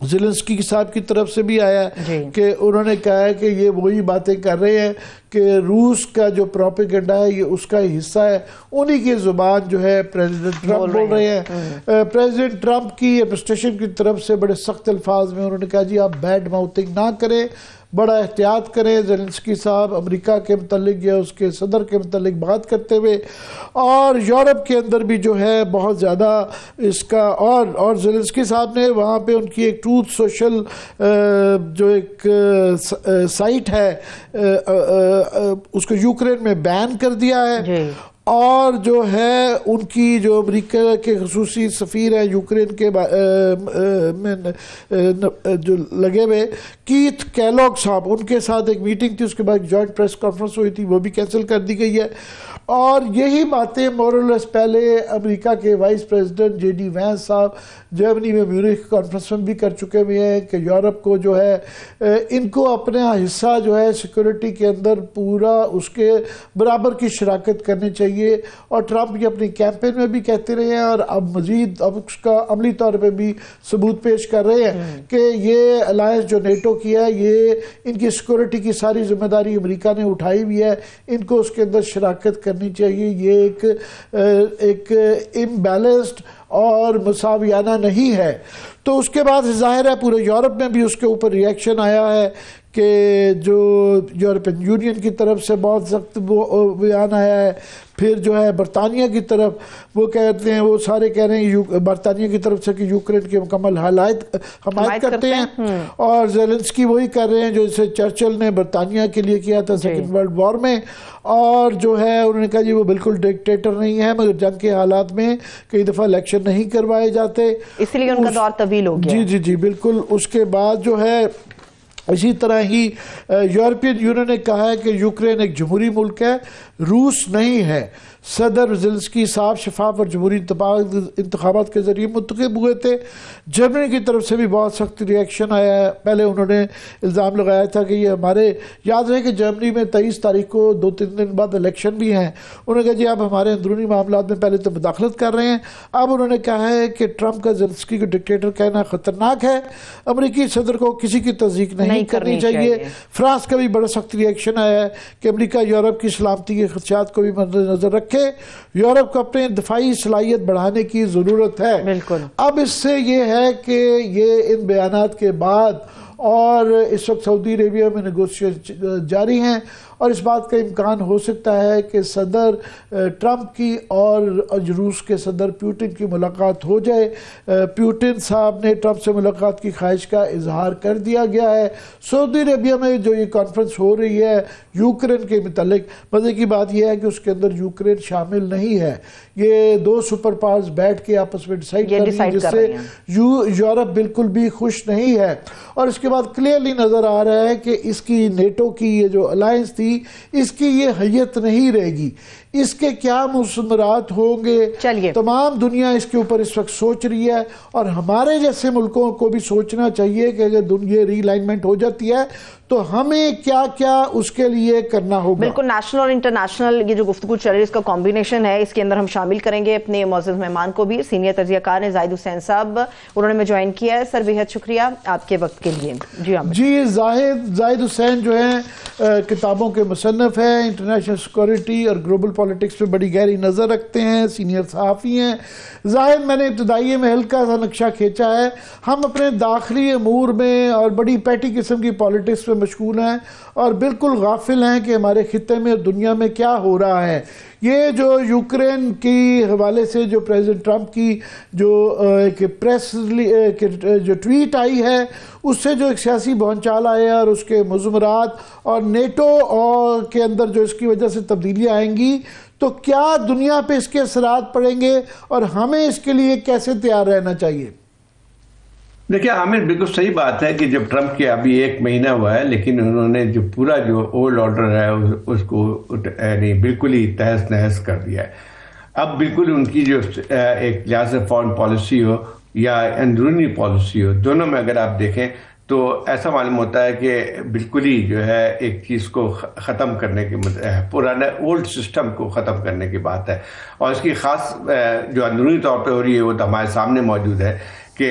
Zelensky صاحب کی طرف سے بھی آیا ہے کہ انہوں نے کہا ہے کہ یہ وہی باتیں کر رہے ہیں کہ روس کا جو پروپیگنڈا ہے یہ اس کا حصہ ہے، انہی کی زبان جو ہے پریزیڈنٹ ٹرمپ بول رہے ہیں۔ پریزیڈنٹ ٹرمپ کی ایڈمنسٹریشن کی طرف سے بڑے سخت الفاظ میں انہوں نے کہا جی آپ بیڈ ماؤتھنگ نہ کریں، بڑا احتیاط کریں۔ زیلنسکی صاحب امریکہ کے متعلق یا اس کے صدر کے متعلق بات کرتے ہوئے، اور یورپ کے اندر بھی جو ہے بہت زیادہ اس کا، اور زیلنسکی صاحب نے وہاں پہ ان کی ایک ٹروتھ سوشل جو ایک سائٹ ہے اس کو یوکرین میں بین کر دیا ہے، اور جو ہے ان کی جو امریکہ کے خصوصی سفیر ہیں یوکرین کے جو لگے ہوئے کیتھ کیلوگ صاحب، ان کے ساتھ ایک میٹنگ تھی، اس کے بعد جوائنٹ پریس کانفرنس ہوئی تھی، وہ بھی کینسل کر دی گئی ہے۔ اور یہی باتیں مورلس پہلے امریکہ کے vice president J D Vance صاحب جرمنی میں میونخ کانفرنس میں بھی کر چکے ہوئے ہیں کہ یورپ کو جو ہے ان کو اپنا حصہ جو ہے سیکورٹی کے اندر پورا اس کے برابر کی شراکت کرنی چاہیے، اور ٹرمپ یہ اپنی کیمپین میں بھی کہتے رہے ہیں اور اب مزید اب اس کا عملی طور پہ بھی ثبوت پیش کر رہے ہیں کہ یہ الائنس جو نیٹو کی ہے یہ ان کی سیکورٹی کی ساری ذمہ داری امریکہ نے اٹھائی ہوئی ہے، ان کو اس کے اندر شراکت کرنی چاہیے۔ یہ ایک امبیلنسڈ اور مساویانہ نہیں ہے۔ تو اس کے بعد ظاہر ہے پورے یورپ میں بھی اس کے اوپر ریئیکشن آیا ہے کہ جو یورپین یونین کی طرف سے بہت سخت بیان آیا ہے، پھر جو ہے برطانیہ کی طرف وہ کہتے ہیں، وہ سارے کہہ رہے ہیں برطانیہ کی طرف سے کہ یوکرین کی مکمل حمایت کرتے ہیں، اور زیلنسکی وہی کر رہے ہیں جو جسے چرچل نے برطانیہ کے لیے کیا تھا سیکنڈ ورلڈ وار میں، اور جو ہے انہوں نے کہا جی وہ بالکل ڈکٹیٹر نہیں ہے، مگر جنگ کے حالات میں کئی دفعہ الیکشن نہیں کروائے جاتے، اس لیے ان کا دور طویل ہو گیا۔ جی بالکل۔ اس کے بعد جو ہے اسی طرح ہی یورپین یونین نے کہا ہے کہ یوکرین ایک جمہوری ملک ہے، روس نہیں ہے۔ صدر زیلنسکی صاحب شفاف اور جمہوری انتخابات کے ذریعے منتخب ہوئے تھے۔ جرمنی کی طرف سے بھی بہت سخت ریئیکشن آیا ہے۔ پہلے انہوں نے الزام لگایا تھا کہ یہ ہمارے، یاد رہے کہ جرمنی میں 23 تاریخ کو 2-3 دن بعد الیکشن بھی ہیں، انہوں نے کہا جی آپ ہمارے اندرونی معاملات میں پہلے تو مداخلت کر رہے ہیں، اب انہوں نے کہا ہے کہ ٹرمپ کا زیلنسکی کو ڈکٹیٹر کہنا خطرناک ہے، امریکی صدر کو کسی کی تصدیق نہیں کرنی چاہیے۔ فرانس کا بھی بڑا سخت ریئیکشن آیا ہے کہ امریکہ یورپ کی سلامتی کے خدشات کو بھی مد نظر رکھے، یورپ کو اپنے دفاعی صلاحیت بڑھانے کی ضرورت ہے۔ اب اس سے یہ ہے کہ یہ ان بیانات کے بعد، اور اس وقت سعودی عربیہ میں نیگوشیشن جاری ہیں، اور اس بات کا امکان ہو سکتا ہے کہ صدر ٹرمپ کی اور روس کے صدر پیوٹن کی ملاقات ہو جائے۔ پیوٹن صاحب نے ٹرمپ سے ملاقات کی خواہش کا اظہار کر دیا گیا ہے۔ سعودی عربیہ میں جو یہ کانفرنس ہو رہی ہے یوکرین کے متعلق، مزے کی بات یہ ہے کہ اس کے اندر یوکرین شامل نہیں ہے، یہ 2 سپر پاورز بیٹھ کے آپس میں ڈیسائیڈ کر رہی ہیں، جس سے یورپ بالکل بھی خوش نہیں ہے۔ اور اس کے بعد کلیئرلی نظر آ رہا ہے کہ اس کی نیٹو کی یہ جو الائنس تھی اس کی یہ حیت نہیں رہے گی، اس کے کیا مثمرات ہوں گے، تمام دنیا اس کے اوپر اس وقت سوچ رہی ہے، اور ہمارے جیسے ملکوں کو بھی سوچنا چاہیے کہ اگر یہ ری الائنمنٹ ہو جاتی ہے تو ہمیں کیا کیا اس کے لیے کرنا ہوگا۔ بالکل، نیشنل اور انٹرنیشنل یہ جو گفتگو چل رہی ہے اس کا کمبینیشن ہے، اس کے اندر ہم شامل کریں گے اپنے معزز مہمان کو بھی، سینئر تجزیہ کار ہیں زاہد حسین صاحب، انہوں نے میں جوائن کیا ہے۔ سر بہت شکریہ آپ کے وقت کے لیے۔ جی زاہد حسین جو ہیں کتابوں کے مصنف ہیں، انٹرنیشنل سیکورٹی اور گلوبل پالیٹکس پہ بڑی گہری نظر رکھتے ہیں، سینئر صحافی ہیں۔ زاہد، میں نے ابتدائی میں ہلکا سا نقشہ کھینچا ہے، ہم اپنے داخلی امور میں اور بڑی پیٹی قسم کی پالیٹکس میں مشغول ہیں اور بالکل غافل ہیں کہ ہمارے خطے میں اور دنیا میں کیا ہو رہا ہے۔ یہ جو یوکرین کی حوالے سے جو پریزیڈنٹ ٹرمپ کی جو ایک پریس جو ٹویٹ آئی ہے، اس سے جو ایک سیاسی بھونچال آیا اور اس کے مضمرات اور نیٹو کے اندر جو اس کی وجہ سے تبدیلیاں آئیں گی، تو کیا دنیا پہ اس کے اثرات پڑیں گے اور ہمیں اس کے لیے کیسے تیار رہنا چاہیے؟ دیکھیں عامر، بالکل صحیح بات ہے کہ جب ٹرمپ کے ابھی 1 مہینہ ہوا ہے، لیکن انہوں نے جو پورا جو اولڈ آرڈر ہے اس کو یعنی بالکل ہی تہس نہس کر دیا ہے۔ اب بالکل ان کی جو ایک لحاظ سے فارن پالیسی ہو یا اندرونی پالیسی ہو، دونوں میں اگر آپ دیکھیں تو ایسا معلوم ہوتا ہے کہ بالکل ہی جو ہے ایک چیز کو ختم کرنے کی پرانا اولڈ سسٹم کو ختم کرنے کی بات ہے، اور اس کی خاص جو اندرونی طور پہ ہو رہی ہے وہ تو ہمارے سامنے موجود ہے کہ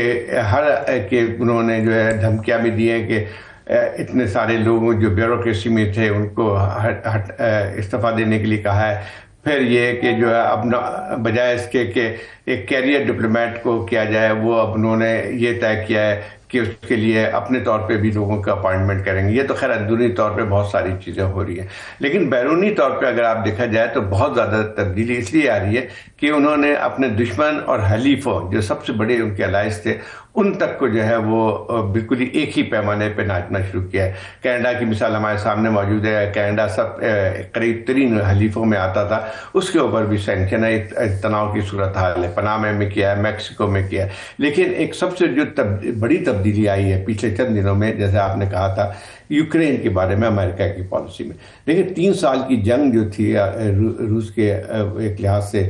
انہوں نے جو ہے دھمکیاں بھی دی ہیں کہ اتنے سارے لوگوں جو بیوروکریسی میں تھے ان کو استعفیٰ دینے کے لیے کہا ہے. پھر یہ کہ جو ہے اپنا بجائے اس کے کہ ایک کیریئر ڈپلومیٹ کو کیا جائے، وہ اب انہوں نے یہ طے کیا ہے کہ اس کے لیے اپنے طور پہ بھی لوگوں کا اپائنٹمنٹ کریں گے. یہ تو خیر اندرونی طور پہ بہت ساری چیزیں ہو رہی ہیں، لیکن بیرونی طور پہ اگر آپ دیکھا جائے تو بہت زیادہ تبدیلی اس لیے آ رہی ہے کہ انہوں نے اپنے دشمن اور حلیفوں جو سب سے بڑے ان کے الائز تھے ان تک کو جو ہے وہ بالکل ہی ایک ہی پیمانے پہ ناچنا شروع کیا ہے. کینیڈا کی مثال ہمارے سامنے موجود ہے. کینیڈا سب قریب ترین حلیفوں میں آتا تھا، اس کے اوپر بھی سینکشن ہے، تناؤ کی صورتحال ہے. پناما میں کیا ہے، میکسیکو میں کیا ہے. لیکن ایک سب سے جو بڑی تبدیلی آئی ہے پچھلے چند دنوں میں، جیسے آپ نے کہا تھا یوکرین کے بارے میں امریکہ کی پالیسی میں. دیکھیں 3 سال کی جنگ جو تھی روس کے ایک لحاظ سے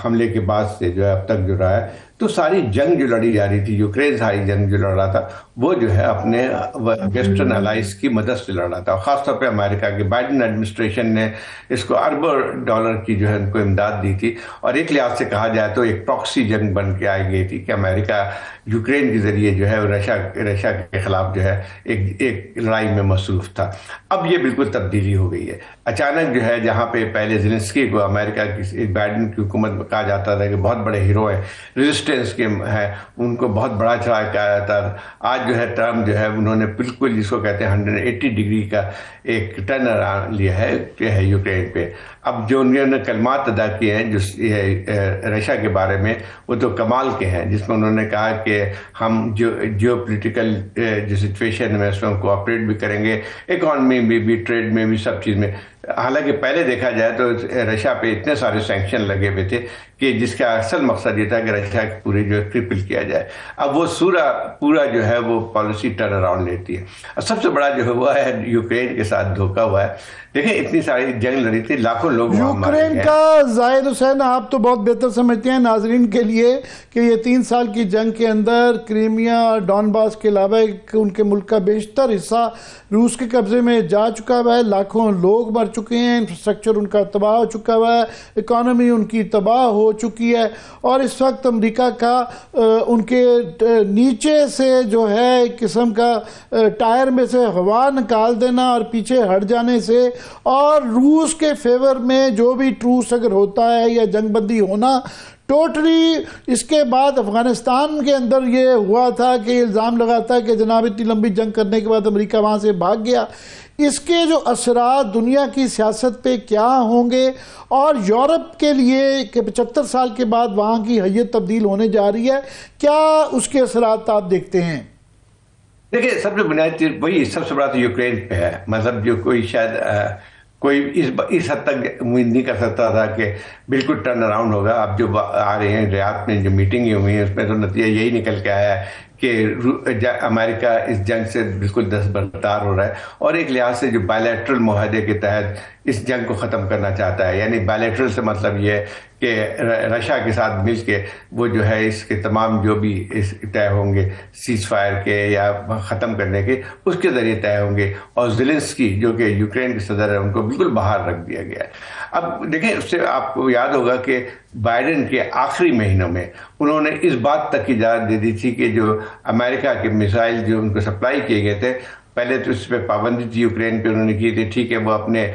حملے کے بعد سے جو ہے اب تک جو رہا ہے، تو ساری جنگ جو لڑی جا رہی تھی، یوکرین ساری جنگ جو لڑ رہا تھا وہ جو ہے اپنے ویسٹرن الائز کی مدد سے لڑ رہا تھا. خاص طور پہ امریکہ کی بائیڈن ایڈمنسٹریشن نے اس کو اربوں ڈالر کی جو ہے ان کو امداد دی تھی، اور ایک لحاظ سے کہا جائے تو ایک پراکسی جنگ بن کے آئی گئی تھی کہ امریکہ یوکرین کے ذریعے جو ہے رشیا کے خلاف جو ہے ایک لڑائی میں مصروف تھا. اب یہ بالکل تبدیلی ہو گئی ہے. اچانک جو ہے جہاں پہ پہلے زیلنسکی کو امریکہ کی بائیڈن کی حکومت میں کہا جاتا تھا کہ بہت بڑے ہیرو ہیں، ریزسٹنس کے ہیں، ان کو بہت بڑا چڑھا کے آیا جاتا تھا، آج جو ہے ٹرمپ جو ہے انہوں نے بالکل جس کو کہتے ہیں 180 ڈگری کا ایک ٹرن اراؤنڈ لیا ہے یوکرین پہ. اب جو انہوں نے کلمات ادا کیے ہیں جو رشیا کے بارے میں، وہ تو کمال کے ہیں، جس میں انہوں نے کہا کہ ہم جو پولیٹیکل جو سچویشن میں اس میں کوآپریٹ بھی کریں گے، اکانومی میں بھی، ٹریڈ میں بھی، سب چیز میں. حالانکہ پہلے دیکھا جائے تو رشیا پہ اتنے سارے سینکشن لگے ہوئے تھے کہ جس کا اصل مقصد یہ تھا کہ رشیا کی پوری جو ہے کرپل کیا جائے. اب وہ پورا جو ہے وہ پالیسی ٹرن اراؤنڈ لیتی ہے. سب سے بڑا جو ہوا ہے یوکرین کے ساتھ دھوکہ ہوا ہے. دیکھیں اتنی ساری جنگ لڑی تھی، لاکھوں لوگ یوکرین کا زاہد حسین آپ تو بہت بہتر سمجھتے ہیں ناظرین کے لیے کہ یہ 3 سال کی جنگ کے اندر کرائمیا اور ڈونباس کے علاوہ ان کے ملک کا بیشتر حصہ روس کے قبضے میں جا چکا ہوا ہے. لاکھوں لوگ مر چکے ہیں، انفراسٹرکچر ان کا تباہ ہو چکا ہوا ہے، اکانومی ان کی تباہ ہو چکی ہے، اور اس وقت امریکہ کا ان کے نیچے سے جو ہے ایک قسم کا ٹائر میں سے ہوا نکال دینا اور پیچھے ہٹ جانے سے، اور روس کے فیور میں جو بھی ٹروس اگر ہوتا ہے یا جنگ بندی ہونا ٹوٹلی. اس کے بعد افغانستان کے اندر یہ ہوا تھا کہ الزام لگا تھا کہ جناب اتنی لمبی جنگ کرنے کے بعد امریکہ وہاں سے بھاگ گیا. اس کے جو اثرات دنیا کی سیاست پہ کیا ہوں گے، اور یورپ کے لیے کہ 75 سال کے بعد وہاں کی حیت تبدیل ہونے جا رہی ہے، کیا اس کے اثرات آپ دیکھتے ہیں؟ دیکھیں سب سے بنیادی چیز وہی سب سے بڑا تو یوکرین پہ ہے. مطلب جو کوئی اس حد تک امید نہیں کر سکتا تھا کہ بالکل ٹرن اراؤنڈ ہوگا. اب جو آ رہے ہیں ریاض میں جو میٹنگیں ہوئی ہیں اس میں تو نتیجہ یہی نکل کے آیا ہے کہ امریکہ اس جنگ سے بالکل دستبردار ہو رہا ہے، اور ایک لحاظ سے جو بائیلیٹرل معاہدے کے تحت اس جنگ کو ختم کرنا چاہتا ہے. یعنی بائیلیٹرل سے مطلب یہ کہ رشیا کے ساتھ مل کے وہ جو ہے اس کے تمام جو بھی اس طے ہوں گے سیز فائر کے یا ختم کرنے کے، اس کے ذریعے طے ہوں گے. اور زیلنسکی جو کہ یوکرین کے صدر ہیں ان کو بالکل باہر رکھ دیا گیا ہے. اب دیکھیں اس سے آپ کو یاد ہوگا کہ بائیڈن کے آخری مہینوں میں انہوں نے اس بات تک اجازت دے دی تھی کہ جو امریکہ کے میزائل جو ان کو سپلائی کیے گئے تھے، پہلے تو اس پہ پابندی تھی یوکرین پہ، انہوں نے کی تھی ٹھیک ہے وہ اپنے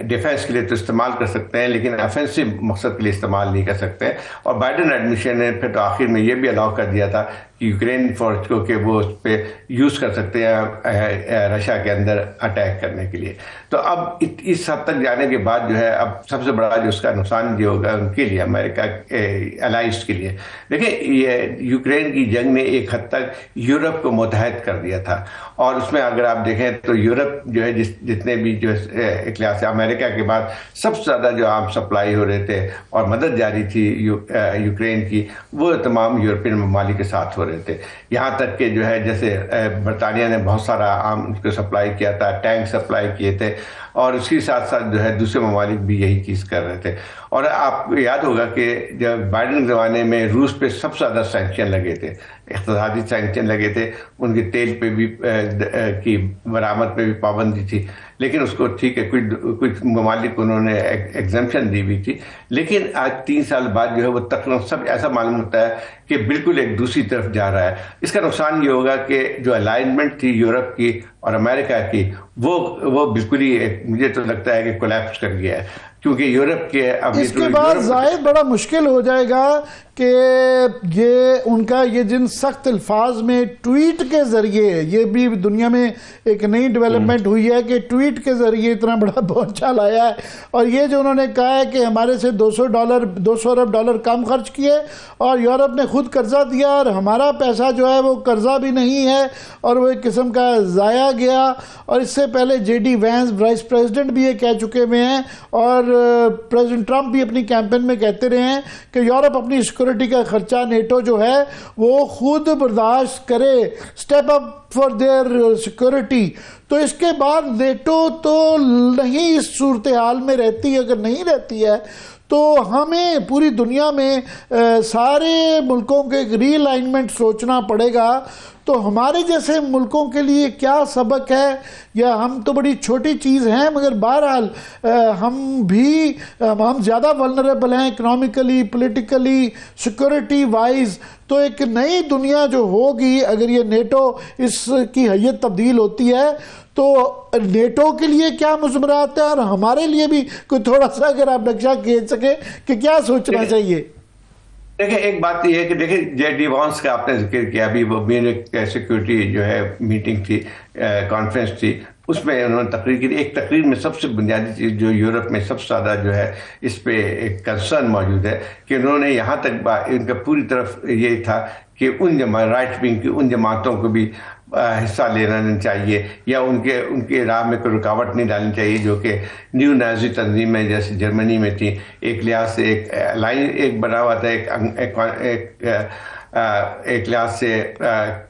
ڈیفینس کے لیے تو استعمال کر سکتے ہیں لیکن افینسو مقصد کے لیے استعمال نہیں کر سکتے. اور بائیڈن ایڈمنسٹریشن نے پھر تو آخر میں یہ بھی الاؤ کر دیا تھا کہ یوکرین فورس کو کہ وہ اس پہ یوز کر سکتے ہیں رشیا کے اندر اٹیک کرنے کے لیے. تو اب اس حد تک جانے کے بعد جو ہے اب سب سے بڑا جو اس کا نقصان جو ہوگا ان کے لیے، امریکہ الائز کے لیے. دیکھیں یہ یوکرین کی جنگ نے ایک حد تک یورپ کو متحد کر دیا تھا، اور اس میں اگر آپ دیکھیں تو یورپ جو ہے جتنے بھی جو ایک لحاظ سے امریکہ کے بعد سب سے زیادہ جو عام سپلائی ہو رہے تھے اور مدد جاری تھی یوکرین کی، وہ تمام یورپین ممالک کے ساتھ ہو رہے تھے. یہاں تک کہ جو ہے جیسے برطانیہ نے بہت سارا عام اس کو سپلائی کیا تھا، ٹینک سپلائی کیے تھے، اور اس کے ساتھ ساتھ جو ہے دوسرے ممالک بھی یہی چیز کر رہے تھے. اور آپ کو یاد ہوگا کہ جب بائیڈن کے زمانے میں روس پہ سب سے زیادہ سینکشن لگے تھے، اقتصادی سینکشن لگے تھے، ان کے تیل پہ بھی کی برآمد پہ بھی پابندی تھی، لیکن اس کو ٹھیک ہے کچھ ممالک انہوں نے ایگزمپشن دی ہوئی تھی، لیکن آج 3 سال بعد جو ہے وہ تقریباً سب ایسا معلوم ہوتا ہے کہ بالکل ایک دوسری طرف جا رہا ہے۔ اس کا نقصان یہ ہوگا کہ جو الائنمنٹ تھی یورپ کی اور امریکہ کی وہ بالکل ہی مجھے تو لگتا ہے کہ کولیپس کر گیا ہے، کیونکہ یورپ کے اس کے بعد ظاہر بڑا مشکل ہو جائے گا کہ یہ ان کا یہ جن سخت الفاظ میں ٹویٹ کے ذریعے، یہ بھی دنیا میں ایک نئی ڈیولپمنٹ ہوئی ہے کہ ٹویٹ کے ذریعے اتنا بڑا بھونچال آیا ہے، اور یہ جو انہوں نے کہا ہے کہ ہمارے سے 200 ارب ڈالر کم خرچ کیے اور یورپ نے خود قرضہ دیا اور ہمارا پیسہ جو ہے وہ قرضہ بھی نہیں ہے اور وہ ایک قسم کا ضائع گیا۔ اور اس سے پہلے J D Vance vice president بھی یہ کہہ چکے ہوئے ہیں، اور پریزیڈنٹ ٹرمپ بھی اپنی کیمپین میں کہتے رہے ہیں کہ یورپ اپنی سیکورٹی کا خرچہ نیٹو جو ہے وہ خود برداشت کرے، step up for their security. تو اس کے بعد نیٹو تو نہیں اس صورتحال میں رہتی، اگر نہیں رہتی ہے تو ہمیں پوری دنیا میں سارے ملکوں کے ایک ری الائنمنٹ سوچنا پڑے گا۔ تو ہمارے جیسے ملکوں کے لیے کیا سبق ہے؟ یا ہم تو بڑی چھوٹی چیز ہیں، مگر بہرحال ہم زیادہ ولنریبل ہیں اکنامکلی، پولیٹیکلی، سیکورٹی وائز۔ تو ایک نئی دنیا جو ہوگی اگر یہ نیٹو اس کی حیت تبدیل ہوتی ہے تو نیٹو کے لیے کیا مضمرات ہیں، اور ہمارے لیے بھی کوئی تھوڑا سا اگر آپ نقشہ کھینچ سکیں کہ کیا سوچنا چاہیے۔ دیکھیں ایک بات یہ ہے کہ دیکھیں جے ڈی وانس کا آپ نے ذکر کیا، ابھی وہ میونک سیکورٹی جو ہے میٹنگ تھی، کانفرنس تھی، اس میں انہوں نے تقریر کی۔ ایک تقریر میں سب سے بنیادی چیز جو یورپ میں سب سے زیادہ جو ہے اس پہ ایک کنسرن موجود ہے کہ انہوں نے یہاں تک ان کا پوری طرف یہ تھا کہ ان رائٹ ونگ کی ان جماعتوں کو بھی حصہ لینا چاہیے یا ان کے راہ میں کوئی رکاوٹ نہیں ڈالنی چاہیے جو کہ نیو نازی تنظیمیں جیسے جرمنی میں تھی۔ ایک لحاظ سے ایک لائن ایک بنا ہوا تھا، ایک لحاظ سے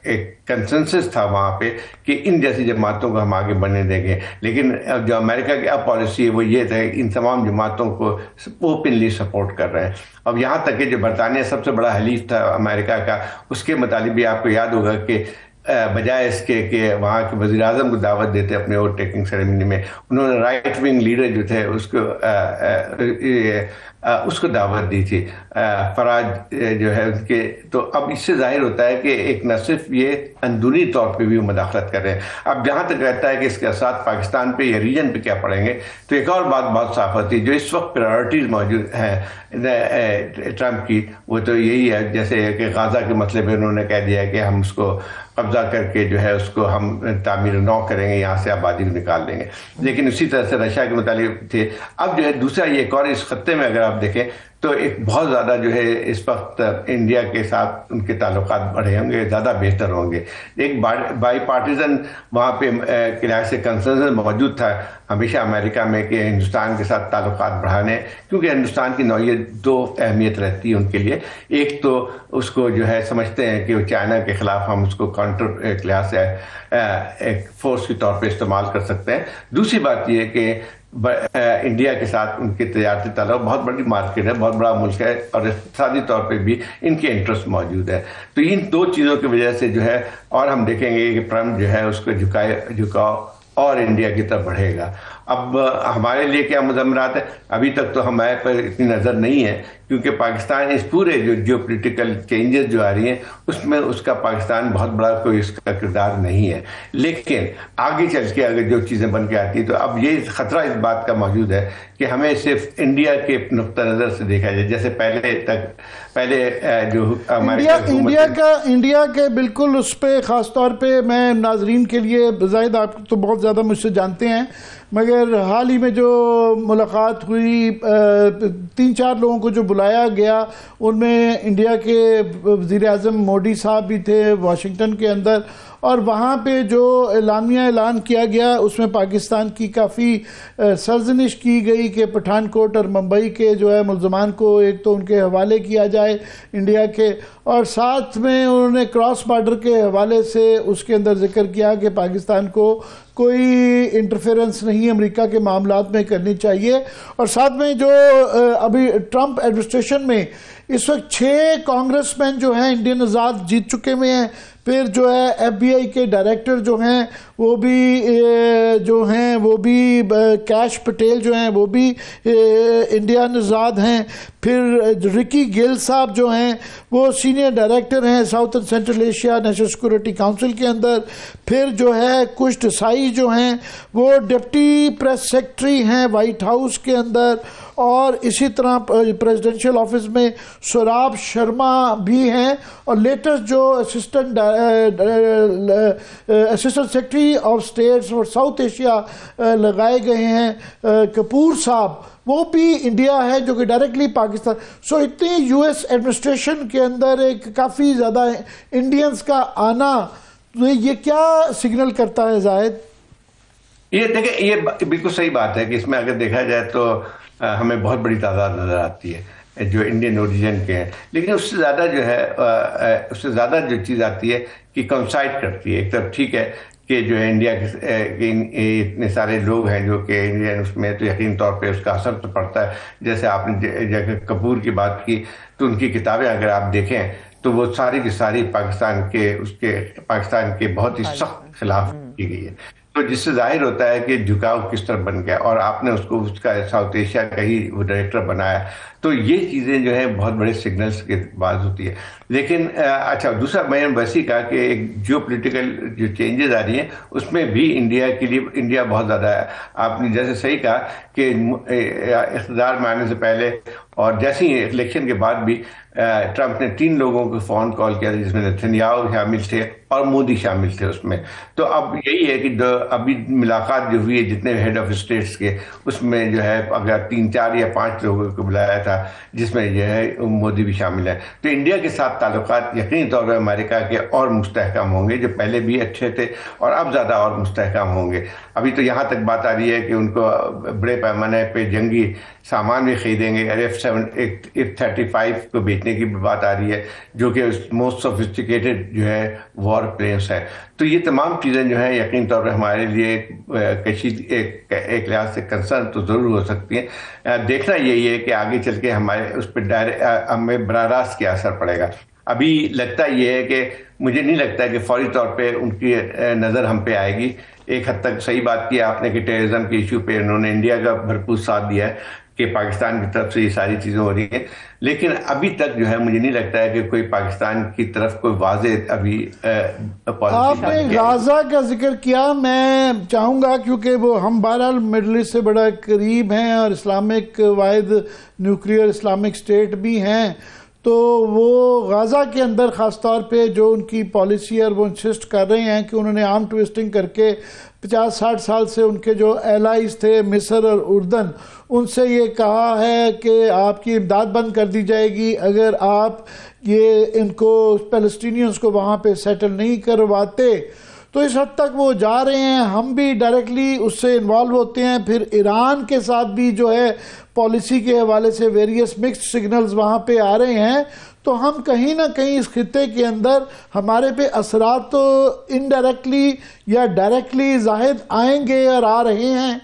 ایک کنسنسس تھا وہاں پہ کہ ان جیسی جماعتوں کو ہم آگے بڑھنے دیں گے، لیکن جو امریکہ کی اب پالیسی ہے وہ یہ تھا کہ ان تمام جماعتوں کو اوپنلی سپورٹ کر رہے ہیں۔ اب یہاں تک کہ جو برطانیہ سب سے بڑا حلیف تھا امریکہ کا، اس کے متعلق بھی آپ کو یاد ہوگا کہ بجائے اس کے کہ وہاں کے وزیر اعظم کو دعوت دیتے اپنے ووٹ ٹیکنگ سیریمنی میں، انہوں نے رائٹ ونگ لیڈر جو تھے اس کو دعوت دی تھی، فراج جو ہے ان کے۔ تو اب اس سے ظاہر ہوتا ہے کہ ایک نہ صرف یہ اندرونی طور پہ بھی وہ مداخلت کر رہے ہیں۔ اب جہاں تک رہتا ہے کہ اس کے اثرات پاکستان پہ یا ریجن پہ کیا پڑیں گے، تو ایک اور بات بہت صاف ہوتی ہے جو اس وقت پرائرٹیز موجود ہیں ٹرمپ کی، وہ تو یہی ہے جیسے کہ غازہ کے مسئلے پہ انہوں نے کہہ دیا کہ ہم اس کو قبضہ کر کے جو ہے اس کو ہم تعمیر نو کریں گے، یہاں سے آبادی کو نکال دیں گے، لیکن اسی طرح سے رشیا کے متعلق تھے۔ اب جو ہے دوسرا یہ ایک اور اس خطے میں اگر آپ دیکھیں تو ایک بہت زیادہ جو ہے اس وقت انڈیا کے ساتھ ان کے تعلقات بڑھے ہوں گے، زیادہ بہتر ہوں گے۔ ایک بائی پارٹیزن وہاں پہ کلاس سے کنسنسس موجود تھا ہمیشہ امریکہ میں کہ ہندوستان کے ساتھ تعلقات بڑھانے، کیونکہ ہندوستان کی نوعیت دو اہمیت رہتی ہے ان کے لیے۔ ایک تو اس کو جو ہے سمجھتے ہیں کہ وہ چائنا کے خلاف ہم اس کو کاؤنٹر کلاس ہے ایک فورس کے طور پہ استعمال کر سکتے ہیں۔ دوسری بات یہ کہ انڈیا کے ساتھ ان کے تجارتی تعلق بہت بڑی مارکیٹ ہے، بہت بڑا ملک ہے، اور اقتصادی طور پہ بھی ان کے انٹرسٹ موجود ہے۔ تو ان دو چیزوں کی وجہ سے جو ہے، اور ہم دیکھیں گے کہ ٹرمپ جو ہے اس کو جھکاؤ اور انڈیا کی طرف بڑھے گا۔ اب ہمارے لیے کیا مضمرات ہے؟ ابھی تک تو ہمارے پر اتنی نظر نہیں ہے، کیونکہ پاکستان اس پورے جو پولیٹیکل چینجز جو آ رہی ہیں اس میں اس کا پاکستان بہت بڑا کوئی اس کا کردار نہیں ہے، لیکن آگے چل کے اگر جو چیزیں بن کے آتی تو اب یہ خطرہ اس بات کا موجود ہے کہ ہمیں صرف انڈیا کے نقطہ نظر سے دیکھا جائے، جیسے پہلے جو انڈیا کے بالکل اس پہ خاص طور پہ میں ناظرین کے لیے، زاہد آپ تو بہت زیادہ مجھ سے جانتے ہیں، مگر حال ہی میں جو ملاقات ہوئی 3-4 لوگوں کو جو بلایا گیا ان میں انڈیا کے وزیر اعظم مودی صاحب بھی تھے واشنگٹن کے اندر، اور وہاں پہ جو اعلان کیا گیا اس میں پاکستان کی کافی سرزنش کی گئی کہ پٹھان کوٹ اور ممبئی کے جو ہے ملزمان کو ایک تو ان کے حوالے کیا جائے انڈیا کے، اور ساتھ میں انہوں نے کراس بارڈر کے حوالے سے اس کے اندر ذکر کیا کہ پاکستان کو کوئی انٹرفیرنس نہیں امریکہ کے معاملات میں کرنی چاہیے۔ اور ساتھ میں جو ابھی ٹرمپ ایڈمنسٹریشن میں اس وقت 6 کانگریس مین جو ہیں انڈین آزاد جیت چکے ہوئے ہیں. پھر جو ہے ایف بی آئی کے ڈائریکٹر جو ہیں وہ بھی کیش پٹیل جو ہیں وہ بھی انڈین آزاد ہیں. پھر رکی گیل صاحب جو ہیں وہ سینئر ڈائریکٹر ہیں south and central Asia national security council کے اندر. پھر جو ہے کچھ ڈسائی جو ہیں وہ ڈپٹی پریس سیکرٹری ہیں وائٹ ہاؤس کے اندر. اور اسی طرح پریزیڈنشیل آفس میں سوراب شرما بھی ہیں. اور لیٹسٹ جو اسسٹنٹ سیکرٹری آف اسٹیٹس اور ساؤتھ ایشیا لگائے گئے ہیں کپور صاحب, وہ بھی انڈیا ہے جو کہ ڈائریکٹلی پاکستان. سو اتنی یو ایس ایڈمنسٹریشن کے اندر ایک کافی زیادہ انڈینز کا آنا, یہ کیا سگنل کرتا ہے زاہد؟ یہ دیکھیں, یہ بالکل صحیح بات ہے کہ اس میں اگر دیکھا جائے تو ہمیں بہت بڑی تعداد نظر آتی ہے جو انڈین اوریجن کے ہیں, لیکن اس سے زیادہ جو ہے اس سے زیادہ جو چیز آتی ہے کہ کنسائڈ کرتی ہے. ایک طرف ٹھیک ہے کہ جو ہے انڈیا کے اتنے سارے لوگ ہیں جو کہ انڈین اس میں, تو یقین طور پہ اس کا اثر تو پڑتا ہے. جیسے آپ نے کپور کی بات کی تو ان کی کتابیں اگر آپ دیکھیں تو وہ ساری کی ساری پاکستان کے بہت ہی سخت خلاف کی گئی ہے. تو جس سے ظاہر ہوتا ہے کہ جھکاؤ کس طرح بن گیا, اور آپ نے اس کا ساؤتھ ایشیا کا ہی وہ ڈائریکٹر بنایا. تو یہ چیزیں جو ہیں بہت بڑے سگنلز کے بعد ہوتی ہے. لیکن اچھا, دوسرا میں نے ویسے کہا کہ ایک جیو پولیٹیکل جو چینجز آ رہی ہیں اس میں بھی انڈیا کے لیے انڈیا بہت زیادہ ہے. آپ نے جیسے صحیح کہا کہ اقتدار میں آنے سے پہلے اور جیسے ہی الیکشن کے بعد بھی ٹرمپ نے 3 لوگوں کو فون کال کیا جس میں نیتنیاہو شامل تھے اور مودی شامل تھے اس میں. تو اب یہی ہے کہ ابھی ملاقات جو ہوئی ہے جتنے ہیڈ آف اسٹیٹس کے, اس میں جو ہے اگر 3, 4 یا 5 لوگوں کو بلایا تھا جس میں جو ہے مودی بھی شامل ہے. تو انڈیا کے ساتھ تعلقات یقینی طور پر امریکہ کے اور مستحکم ہوں گے, جو پہلے بھی اچھے تھے اور اب زیادہ اور مستحکم ہوں گے. ابھی تو یہاں تک بات آ رہی ہے کہ ان کو بڑے پیمانے پہ جنگی سامان بھی خریدیں گے, F-35 کو بیچنے کی بھی بات آ رہی ہے جو کہ موسٹ سوفسٹیکیٹڈ جو ہے وار پلینس ہے. تو یہ تمام چیزیں جو ہیں یقین طور پر ہمارے لیے ایک لحاظ سے کنسرن تو ضرور ہو سکتی ہیں. دیکھنا یہی ہے کہ آگے چل کے ہمارے اس پہ ہمیں براہ راست کیا اثر پڑے گا. ابھی لگتا یہ ہے کہ مجھے نہیں لگتا کہ فوری طور پہ ان کی نظر ہم پہ آئے گی. ایک حد تک صحیح بات کی آپ نے کہ ٹیررزم کے ایشو پہ انہوں نے انڈیا کا بھرپور ساتھ دیا ہے کہ پاکستان کی طرف سے یہ ساری چیزیں ہو رہی ہیں, لیکن ابھی تک جو ہے مجھے نہیں لگتا ہے کہ کوئی پاکستان کی طرف کوئی واضح ابھی آپ نے غازہ کا ذکر کیا, میں چاہوں گا کیونکہ وہ ہم بہرحال مڈل ایسٹ سے بڑا قریب ہیں اور اسلامک واحد نیوکلیئر اسلامک اسٹیٹ بھی ہیں, تو وہ غازہ کے اندر خاص طور پہ جو ان کی پالیسی ہے وہ انسسٹ کر رہے ہیں کہ انہوں نے آرم ٹویسٹنگ کر کے 50-60 سال سے ان کے جو ایلائز تھے مصر اور اردن, ان سے یہ کہا ہے کہ آپ کی امداد بند کر دی جائے گی اگر آپ ان کو پیلسٹینینز کو وہاں پہ سیٹل نہیں کرواتے. تو اس حد تک وہ جا رہے ہیں, ہم بھی ڈائریکٹلی اس سے انوالو ہوتے ہیں. پھر ایران کے ساتھ بھی جو ہے پالیسی کے حوالے سے ویریس مکسڈ سگنلز وہاں پہ آ رہے ہیں. تو ہم کہیں نہ کہیں اس خطے کے اندر ہمارے پہ اثرات تو انڈائریکٹلی یا ڈائریکٹلی ظاہر آئیں گے اور آ رہے ہیں.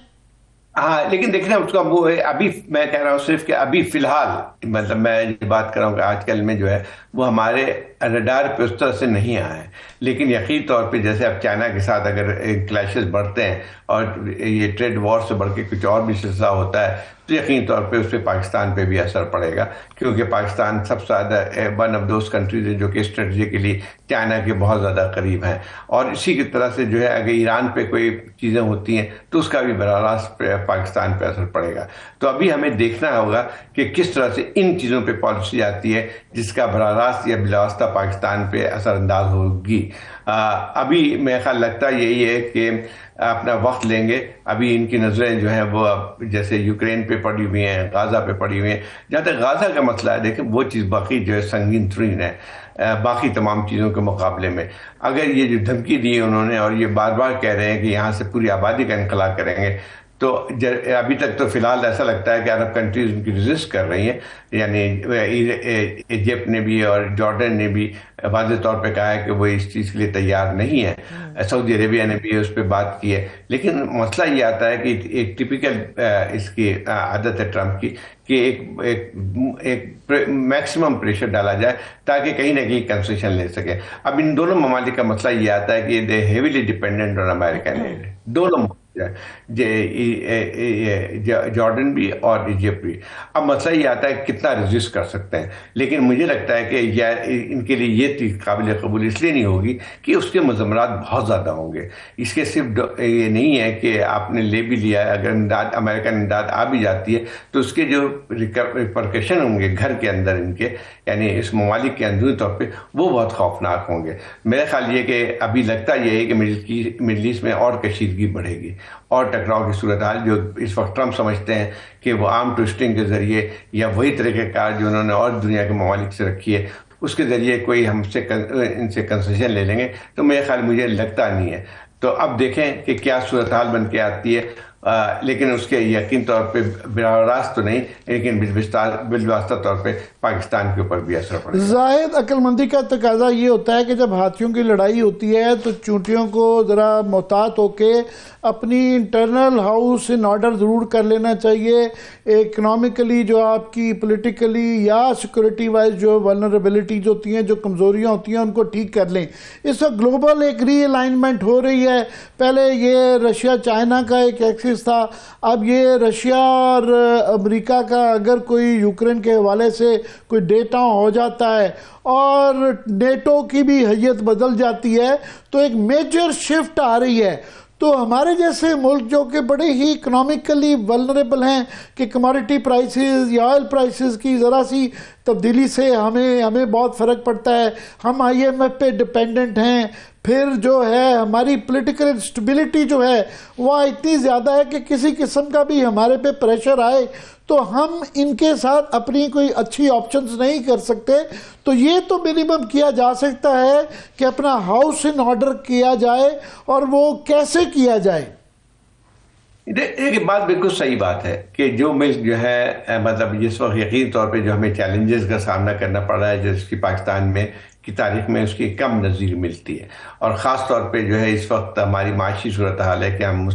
ہاں, لیکن دیکھنا اس کا وہ ہے, ابھی میں کہہ رہا ہوں صرف کہ ابھی فی الحال مطلب میں یہ بات کر رہا ہوں کہ آج کل میں جو ہے وہ ہمارے ریڈار پہ اس طرح سے نہیں آئے ہیں. لیکن یقینی طور پہ جیسے اب چائنا کے ساتھ اگر کلیشز بڑھتے ہیں اور یہ ٹریڈ وار سے بڑھ کے کچھ اور بھی سلسلہ ہوتا ہے تو یقینی طور پہ اس پہ پاکستان پہ بھی اثر پڑے گا, کیونکہ پاکستان سب سے زیادہ ون آف دوز کنٹریز ہیں جو کہ اسٹریٹجیکلی چائنا کے بہت زیادہ قریب ہیں. اور اسی کی طرح سے جو ہے اگر ایران پہ کوئی چیزیں ہوتی ہیں تو اس کا بھی براہ راست پاکستان پہ اثر پڑے گا. تو ابھی ہمیں دیکھنا ہوگا کہ کس طرح سے ان چیزوں پہ پالیسی آتی ہے جس کا براہ راست یا بلاواسطہ پاکستان پہ اثر انداز ہوگی. ابھی میرا خیال لگتا یہی ہے کہ اپنا وقت لیں گے. ابھی ان کی نظریں جو ہیں وہ جیسے یوکرین پہ پڑی ہوئی ہیں, غازہ پہ پڑی ہوئی ہیں. جہاں تک غازہ کا مسئلہ ہے دیکھیں وہ چیز باقی جو ہے سنگین ترین ہے باقی تمام چیزوں کے مقابلے میں. اگر یہ جو دھمکی دی انہوں نے اور یہ بار بار کہہ رہے ہیں کہ یہاں سے پوری آبادی کا انخلا کریں گے, تو ابھی تک تو فی الحال ایسا لگتا ہے کہ عرب کنٹریز ان کی ریزسٹ کر رہی ہیں، یعنی ایجپٹ نے بھی اور جارڈن نے بھی واضح طور پہ کہا ہے کہ وہ اس چیز کے لیے تیار نہیں ہے، سعودی عربیہ نے بھی اس پہ بات کی ہے. لیکن مسئلہ یہ آتا ہے کہ ایک ٹپیکل اس کی عادت ہے ٹرمپ کی کہ ایک میکسیمم پریشر ڈالا جائے تاکہ کہیں نہ کہیں کنسیشن لے سکے. اب ان دونوں ممالک کا مسئلہ یہ آتا ہے کہ they heavily dependent on American aid, دونوں جارڈن بھی اور ایجپٹ بھی. اب مسئلہ یہ آتا ہے کتنا ریزسٹ کر سکتے ہیں، لیکن مجھے لگتا ہے کہ ان کے لیے یہ قابل قبول اس لیے نہیں ہوگی کہ اس کے مضمرات بہت زیادہ ہوں گے. اس کے صرف یہ نہیں ہے کہ آپ نے لے بھی لیا، اگر امداد امریکن امداد آ بھی جاتی ہے تو اس کے جو ریپرکشن ہوں گے گھر کے اندر ان کے، یعنی اس ممالک کے اندرونی طور پہ، وہ بہت خوفناک ہوں گے. میرا خیال یہ کہ ابھی لگتا یہ ہے کہ مڈل ایسٹ میں اور کشیدگی بڑھے گی اور ٹکراؤ کی صورتحال جو اس وقت ٹرمپ سمجھتے ہیں کہ وہ آرم ٹوئسٹنگ کے ذریعے یا وہی طریقہ کار جو انہوں نے اور دنیا کے ممالک سے رکھی ہے اس کے ذریعے کوئی ان سے کنسیشن لے لیں گے، تو میرے خیال مجھے لگتا نہیں ہے. تو اب دیکھیں کہ کیا صورتحال بن کے آتی ہے، لیکن اس کے یقین طور پہ براہ راست تو نہیں، لیکن بالواسطہ طور پہ پاکستان کے اوپر بھی اثر پڑے. زاہد، عقل مندی کا تقاضا یہ ہوتا ہے کہ جب ہاتھیوں کی لڑائی ہوتی ہے تو چونٹیوں کو ذرا محتاط ہو کے اپنی انٹرنل ہاؤس ان آرڈر ضرور کر لینا چاہیے. اکنامکلی جو آپ کی پولیٹیکلی یا سیکورٹی وائز جو ولنریبلٹیز ہوتی ہیں، جو کمزوریاں ہوتی ہیں، ان کو ٹھیک کر لیں. اس وقت گلوبل ایک ری الائنمنٹ ہو رہی ہے. پہلے یہ رشیا چائنا کا ایک ایکسس تھا، اب یہ رشیا اور امریکہ کا اگر کوئی یوکرین کے حوالے سے کوئی ڈیٹا ہو جاتا ہے اور نیٹو کی بھی حیت بدل جاتی ہے تو ایک میجر شفٹ آ رہی ہے. تو ہمارے جیسے ملک جو کہ بڑے ہی اکنامکلی ولنریبل ہیں کہ کموڈٹی پرائسز یا آئل پرائسز کی ذرا سی تبدیلی سے ہمیں بہت فرق پڑتا ہے. ہم IMF پہ ڈیپینڈنٹ ہیں. پھر جو ہے ہماری پولیٹیکل انسٹیبلٹی جو ہے وہ اتنی زیادہ ہے کہ کسی قسم کا بھی ہمارے پہ پریشر آئے تو ہم ان کے ساتھ اپنی کوئی اچھی آپشنز نہیں کر سکتے. تو یہ تو منیمم کیا جا سکتا ہے کہ اپنا ہاؤس ان آرڈر کیا جائے، اور وہ کیسے کیا جائے؟ ایک بات بالکل صحیح بات ہے کہ جو ملک جو ہے مطلب جس وقت یقینی طور پہ جو ہمیں چیلنجز کا سامنا کرنا پڑ رہا ہے، جس کی پاکستان میں کی تاریخ میں اس کی کم نظیر ملتی ہے، اور خاص طور پہ جو ہے اس وقت ہماری معاشی صورتحال ہے کہ ہم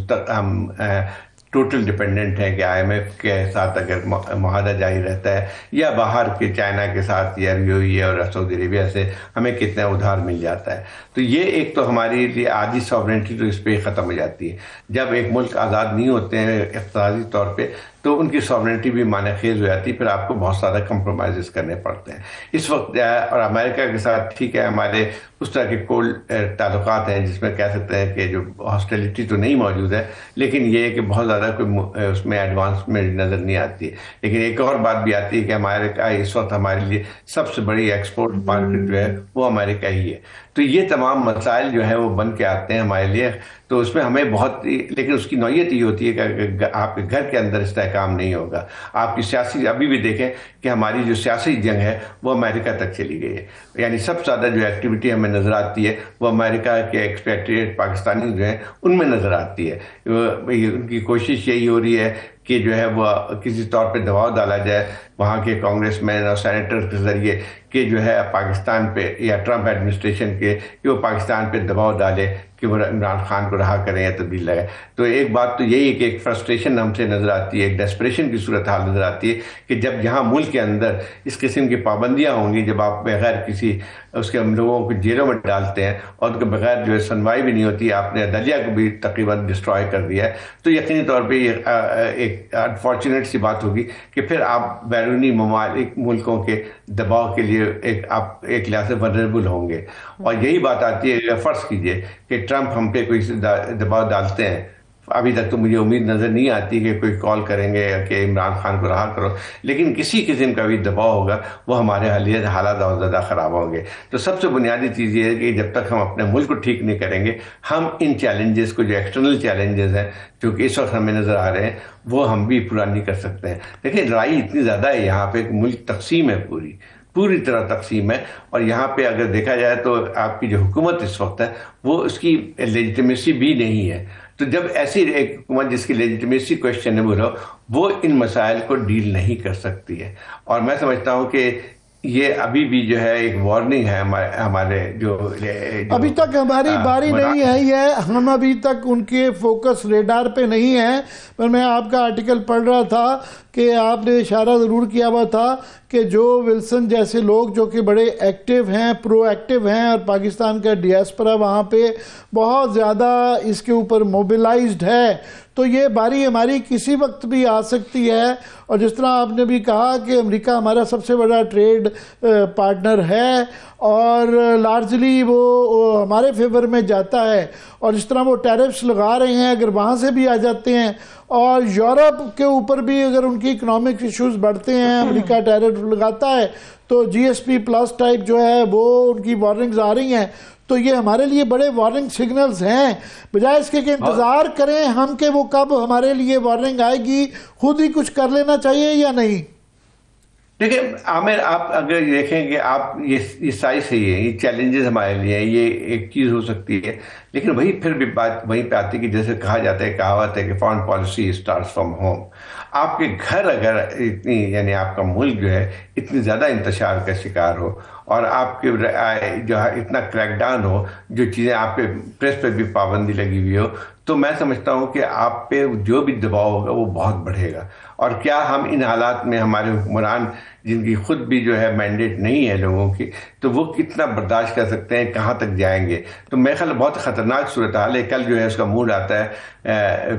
ٹوٹل ڈیپینڈنٹ ہے کہ IMF کے ساتھ اگر معاہدہ جاری رہتا ہے یا باہر کے چائنا کے ساتھ یا UAE اور سعودی عربیہ سے ہمیں کتنا ادھار مل جاتا ہے. تو یہ ایک تو ہماری لیے آدھی ساورنٹی تو اس پہ ختم ہو جاتی ہے. جب ایک ملک آزاد نہیں ہوتے ہیں اقتصادی طور پہ تو ان کی ساورنٹی بھی معنی خیز ہو جاتی ہے، پھر آپ کو بہت زیادہ کمپرومائزز کرنے پڑتے ہیں. اس وقت اور امریکہ کے ساتھ ٹھیک ہے ہمارے اس طرح کے کولڈ تعلقات ہیں جس میں کہہ سکتے ہیں کہ جو ہاسٹیلٹی تو نہیں موجود ہے، لیکن یہ ہے کہ بہت زیادہ کوئی اس میں ایڈوانسمنٹ نظر نہیں آتی ہے. لیکن ایک اور بات بھی آتی ہے کہ امریکہ اس وقت ہمارے لیے سب سے بڑی ایکسپورٹ مارکیٹ جو ہے وہ امریکہ ہی ہے. تو یہ تمام مسائل جو ہے وہ بن کے آتے ہیں ہمارے لیے. تو اس میں ہمیں بہت، لیکن اس کی نوعیت یہ ہوتی ہے کہ آپ کے گھر کے اندر استحکام نہیں ہوگا. آپ کی سیاسی، ابھی بھی دیکھیں کہ ہماری جو سیاسی جنگ ہے وہ امریکہ تک چلی گئی ہے. یعنی سب سے زیادہ جو ایکٹیویٹی ہمیں نظر آتی ہے وہ امریکہ کے ایکسپیکٹریٹ پاکستانی جو ہیں ان میں نظر آتی ہے. ان کی کوشش یہی ہو رہی ہے کہ جو ہے وہ کسی طور پہ دباؤ ڈالا جائے وہاں کے کانگریس مین اور سینیٹر کے ذریعے کہ جو ہے پاکستان پہ یا ٹرمپ ایڈمنسٹریشن کے کہ وہ پاکستان پہ دباؤ ڈالے کہ وہ عمران خان کو رہا کریں یا تبدیل لگائے. تو ایک بات تو یہی ہے کہ ایک فرسٹریشن ہم سے نظر آتی ہے، ایک ڈیسپریشن کی صورتحال نظر آتی ہے کہ جب جہاں ملک کے اندر اس قسم کی پابندیاں ہوں گی، جب آپ بغیر کسی اس کے لوگوں کو جیلوں میں ڈالتے ہیں اور ان کے بغیر جو ہے سنوائی بھی نہیں ہوتی، آپ نے عدلیہ کو بھی تقریباً ڈسٹروائے کر دیا ہے، تو یقینی طور پہ یہ ایک انفارچونیٹ سی بات ہوگی کہ پھر آپ بیرونی ممالک ملکوں کے دباؤ کے لیے آپ ایک لحاظ سے ولنریبل ہوں گے. اور یہی بات آتی ہے، فرض کیجئے کہ ٹرمپ ہم پہ کوئی دباؤ ڈالتے ہیں، ابھی تک تو مجھے امید نظر نہیں آتی کہ کوئی کال کریں گے کہ عمران خان کو رہا کرو، لیکن کسی قسم کا بھی دباؤ ہوگا وہ ہمارے حالات اور زیادہ خراب ہوں گے. تو سب سے بنیادی چیز یہ ہے کہ جب تک ہم اپنے ملک کو ٹھیک نہیں کریں گے، ہم ان چیلنجز کو، جو ایکسٹرنل چیلنجز ہیں جو کہ اس وقت ہمیں نظر آ رہے ہیں، وہ ہم بھی پورا نہیں کر سکتے ہیں. لیکن لڑائی اتنی زیادہ ہے یہاں پہ کہ ملک تقسیم ہے پوری. پوری طرح تقسیم ہے. اور یہاں پہ اگر دیکھا جائے تو آپ کی جو حکومت اس وقت ہے وہ اس کی لیجیٹمیسی بھی نہیں ہے. تو جب ایسی ایک حکومت جس کی لیجیٹمیسی کویسچنیبل ہو وہ ان مسائل کو ڈیل نہیں کر سکتی ہے. اور میں سمجھتا ہوں کہ یہ ابھی بھی جو ہے ایک وارننگ ہے ہمارے جو ابھی تک ہماری باری نہیں آئی ہے, ہم ابھی تک ان کے فوکس ریڈار پہ نہیں ہیں. پر میں آپ کا آرٹیکل پڑھ رہا تھا کہ آپ نے اشارہ ضرور کیا ہوا تھا کہ جو ولسن جیسے لوگ جو کہ بڑے ایکٹیو ہیں, پرو ایکٹیو ہیں, اور پاکستان کا ڈیاسپورا وہاں پہ بہت زیادہ اس کے اوپر موبلائزڈ ہے, تو یہ باری ہماری کسی وقت بھی آ سکتی ہے. اور جس طرح آپ نے بھی کہا کہ امریکہ ہمارا سب سے بڑا ٹریڈ پارٹنر ہے اور لارجلی وہ ہمارے فیور میں جاتا ہے, اور جس طرح وہ ٹیرفس لگا رہے ہیں اگر وہاں سے بھی آ جاتے ہیں, اور یورپ کے اوپر بھی اگر ان کی اکنامک ایشوز بڑھتے ہیں, امریکہ ٹیرف لگاتا ہے تو جی ایس پی پلس ٹائپ جو ہے وہ ان کی وارننگز آ رہی ہیں. تو یہ ہمارے لیے بڑے وارننگ سگنلز ہیں, بجائے اس کے کہ انتظار کریں ہم کہ وہ کب ہمارے لیے وارننگ آئے گی, خود ہی کچھ کر لینا چاہیے یا نہیں. دیکھیں عامر, آپ اگر دیکھیں کہ آپ یہ ساری صحیح ہے, یہ چیلنجز ہمارے لیے ہیں, یہ ایک چیز ہو سکتی ہے, لیکن وہی پھر بھی بات وہیں پہ آتی ہے کہ جیسے کہا جاتا ہے, کہاوت ہے کہ foreign policy starts from home. آپ کے گھر اگر اتنی یعنی آپ کا ملک جو ہے اتنی زیادہ انتشار کا شکار ہو اور آپ کے جو ہے اتنا کریک ڈاؤن ہو, جو چیزیں آپ پہ پریس پہ بھی پابندی لگی ہوئی ہو, تو میں سمجھتا ہوں کہ آپ پہ جو بھی دباؤ ہوگا وہ بہت بڑھے گا. اور کیا ہم ان حالات میں ہمارے حکمران جن کی خود بھی جو ہے مینڈیٹ نہیں ہے لوگوں کی, تو وہ کتنا برداشت کر سکتے ہیں, کہاں تک جائیں گے. تو میرے خیال بہت خطرناک صورتحال ہے. کل جو ہے اس کا موڈ آتا ہے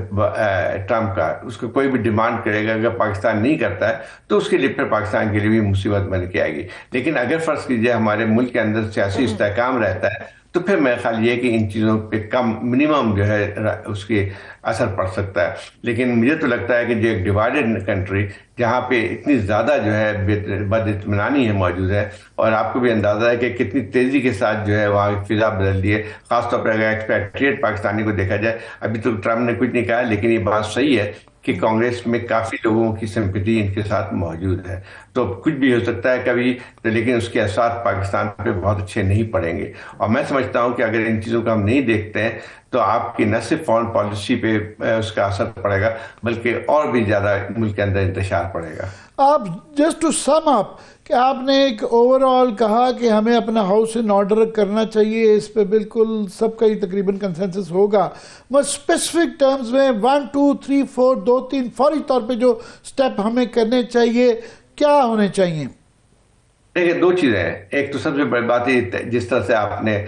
ٹرمپ کا, اس کو کوئی بھی ڈیمانڈ کرے گا, اگر پاکستان نہیں کرتا ہے تو اس کے لیے پھر پاکستان کے لیے بھی مصیبت بن کے آئے گی. لیکن اگر فرض کیجئے ہمارے ملک کے اندر سیاسی استحکام رہتا ہے تو پھر میرا خیال یہ کہ ان چیزوں پہ کم منیمم جو ہے اس کے اثر پڑ سکتا ہے. لیکن مجھے تو لگتا ہے کہ جو ایک ڈیوائیڈڈ کنٹری جہاں پہ اتنی زیادہ جو ہے بد اطمینانی ہے موجود ہے, اور آپ کو بھی اندازہ ہے کہ کتنی تیزی کے ساتھ جو ہے وہاں فضا بدل دی ہے, خاص طور پر اگر ایکسپیکٹریٹ پاکستانی کو دیکھا جائے. ابھی تو ٹرمپ نے کچھ نہیں کہا, لیکن یہ بات صحیح ہے کہ کانگریس میں کافی لوگوں کی سمپتی ان کے ساتھ موجود ہے. تو کچھ بھی ہو سکتا ہے کبھی, لیکن اس کے اثرات پاکستان پہ بہت اچھے نہیں پڑیں گے. اور میں سمجھتا ہوں کہ اگر ان چیزوں کو ہم نہیں دیکھتے ہیں تو آپ کی نہ صرف فارن پالیسی پہ اس کا اثر پڑے گا, بلکہ اور بھی زیادہ ملک کے اندر انتشار پڑے گا. آپ جسٹ ٹو سم اپ کہ آپ نے ایک اوور آل کہا کہ ہمیں اپنا ہاؤس ان آرڈر کرنا چاہیے, اس پہ بالکل سب کا ہی تقریباً کنسنسس ہوگا. میں اسپیسیفک ٹرمز میں 1 2 3 4 2 3 فوری طور پہ جو سٹیپ ہمیں کرنے چاہیے کیا ہونے چاہیے؟ دیکھیں دو چیزیں ہیں. ایک تو سب سے بڑی بات ہے جس طرح سے آپ نے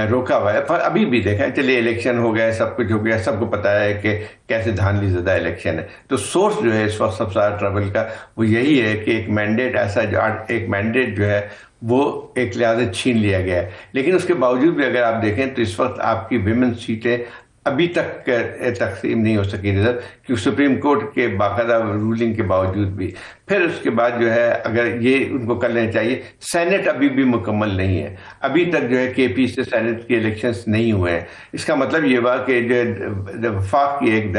روکا ہوا ہے, ابھی بھی دیکھا چلیے الیکشن ہو گیا, سب کچھ ہو گیا, سب کو پتا ہے کہ کیسے دھاندلی زدہ الیکشن ہے. تو سورس جو ہے اس وقت سب سے زیادہ ٹربل کا وہ یہی ہے کہ ایک مینڈیٹ ایسا ایک مینڈیٹ جو ہے وہ ایک لحاظ سے چھین لیا گیا ہے. لیکن اس کے باوجود بھی اگر آپ دیکھیں تو اس وقت آپ کی ویمن سیٹیں ابھی تک تقسیم نہیں ہو سکی ریزلٹ, کیونکہ سپریم کورٹ کے باقاعدہ رولنگ کے باوجود بھی. پھر اس کے بعد جو ہے اگر یہ ان کو کر لینا چاہیے, سینٹ ابھی بھی مکمل نہیں ہے, ابھی تک جو ہے کے پی سے سینٹ کے الیکشنز نہیں ہوئے ہیں. اس کا مطلب یہ ہوا کہ جو وفاق کی ایک